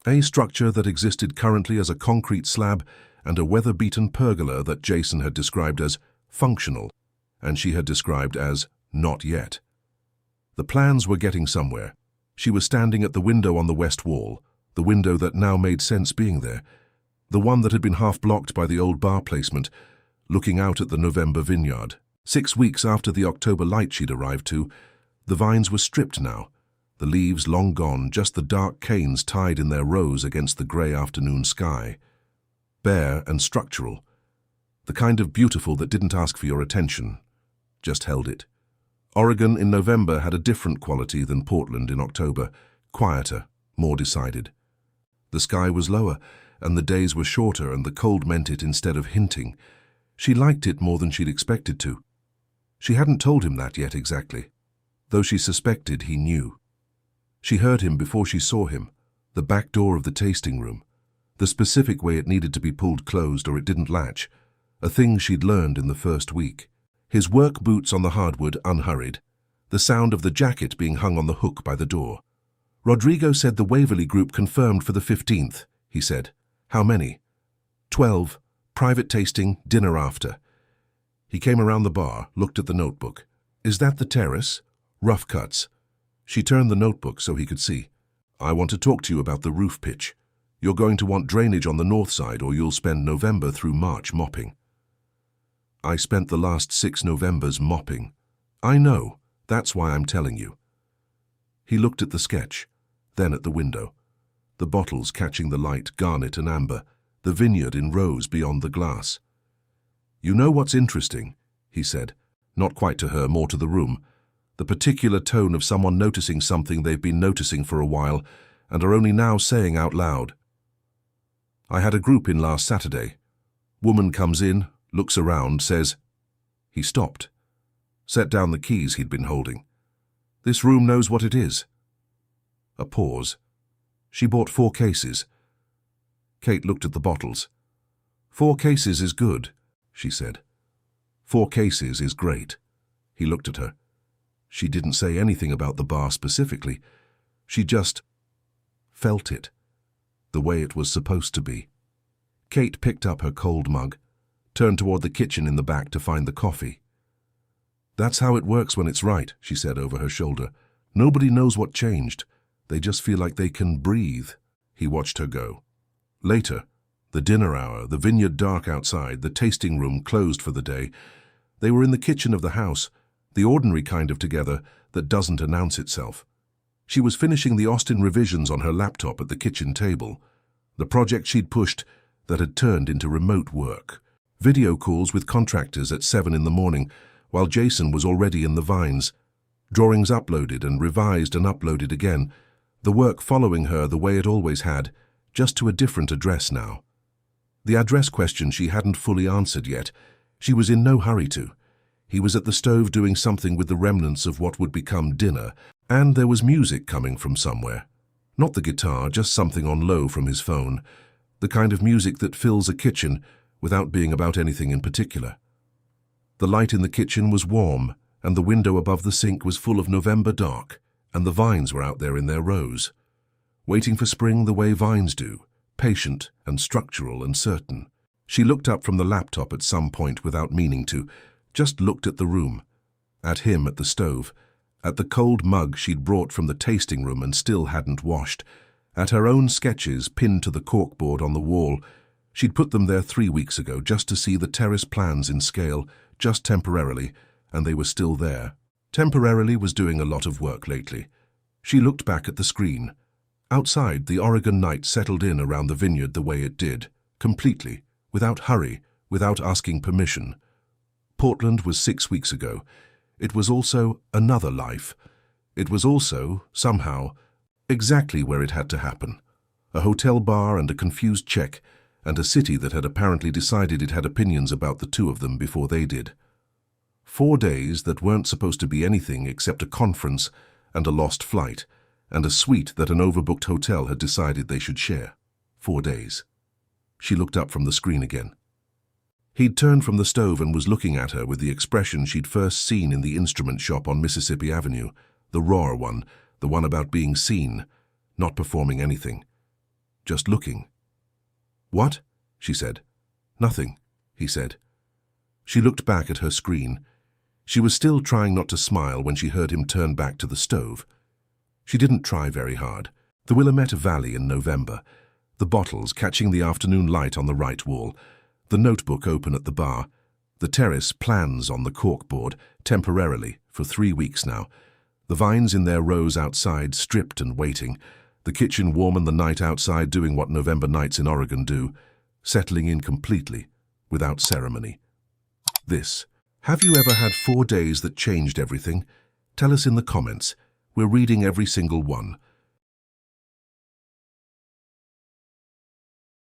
a structure that existed currently as a concrete slab and a weather-beaten pergola that Jason had described as functional, and she had described as not yet. The plans were getting somewhere. She was standing at the window on the west wall, the window that now made sense being there, the one that had been half blocked by the old bar placement, looking out at the November vineyard. 6 weeks after the October light she'd arrived to, the vines were stripped now, the leaves long gone, just the dark canes tied in their rows against the grey afternoon sky. Bare and structural. The kind of beautiful that didn't ask for your attention, just held it. Oregon in November had a different quality than Portland in October, quieter, more decided. The sky was lower, and the days were shorter, and the cold meant it instead of hinting. She liked it more than she'd expected to. She hadn't told him that yet exactly, though she suspected he knew. She heard him before she saw him, the back door of the tasting room, the specific way it needed to be pulled closed or it didn't latch, a thing she'd learned in the first week. His work boots on the hardwood unhurried, the sound of the jacket being hung on the hook by the door. Rodrigo said the Waverly group confirmed for the 15th, he said. How many? 12. Private tasting, dinner after. He came around the bar, looked at the notebook. Is that the terrace? Rough cuts. She turned the notebook so he could see. I want to talk to you about the roof pitch. You're going to want drainage on the north side or you'll spend November through March mopping. I spent the last 6 Novembers mopping. I know. That's why I'm telling you. He looked at the sketch, then at the window. The bottles catching the light, garnet and amber, the vineyard in rows beyond the glass. You know what's interesting, he said, not quite to her, more to the room. The particular tone of someone noticing something they've been noticing for a while and are only now saying out loud. I had a group in last Saturday. Woman comes in, looks around, says... He stopped, set down the keys he'd been holding. This room knows what it is. A pause. She bought 4 cases. Kate looked at the bottles. 4 cases is good, she said. 4 cases is great. He looked at her. She didn't say anything about the bar specifically. She just felt it, the way it was supposed to be. Kate picked up her cold mug, turned toward the kitchen in the back to find the coffee. That's how it works when it's right, she said over her shoulder. Nobody knows what changed. They just feel like they can breathe. He watched her go. Later, the dinner hour, the vineyard dark outside, the tasting room closed for the day. They were in the kitchen of the house, the ordinary kind of together that doesn't announce itself. She was finishing the Austin revisions on her laptop at the kitchen table, the project she'd pushed that had turned into remote work. Video calls with contractors at 7 in the morning, while Jason was already in the vines. Drawings uploaded and revised and uploaded again, the work following her the way it always had, just to a different address now. The address question she hadn't fully answered yet. She was in no hurry to. He was at the stove doing something with the remnants of what would become dinner, and there was music coming from somewhere. Not the guitar, just something on low from his phone. The kind of music that fills a kitchen without being about anything in particular. The light in the kitchen was warm, and the window above the sink was full of November dark, and the vines were out there in their rows, waiting for spring the way vines do, patient and structural and certain. She looked up from the laptop at some point without meaning to, just looked at the room, at him at the stove, at the cold mug she'd brought from the tasting room and still hadn't washed, at her own sketches pinned to the corkboard on the wall. She'd put them there 3 weeks ago just to see the terrace plans in scale, just temporarily, and they were still there. Temporarily was doing a lot of work lately. She looked back at the screen. Outside, the Oregon night settled in around the vineyard the way it did, completely, without hurry, without asking permission. Portland was 6 weeks ago. It was also another life. It was also, somehow, exactly where it had to happen. A hotel bar and a confused Czech, and a city that had apparently decided it had opinions about the two of them before they did. 4 days that weren't supposed to be anything except a conference and a lost flight, and a suite that an overbooked hotel had decided they should share. 4 days. She looked up from the screen again. He'd turned from the stove and was looking at her with the expression she'd first seen in the instrument shop on Mississippi Avenue, the raw one, the one about being seen, not performing anything, just looking. What? She said. Nothing, he said. She looked back at her screen. She was still trying not to smile when she heard him turn back to the stove. She didn't try very hard. The Willamette Valley in November, the bottles catching the afternoon light on the right wall, the notebook open at the bar, the terrace plans on the corkboard, temporarily, for 3 weeks now, the vines in their rows outside stripped and waiting, the kitchen warm and the night outside doing what November nights in Oregon do, settling in completely, without ceremony. This. Have you ever had 4 days that changed everything? Tell us in the comments. We're reading every single one.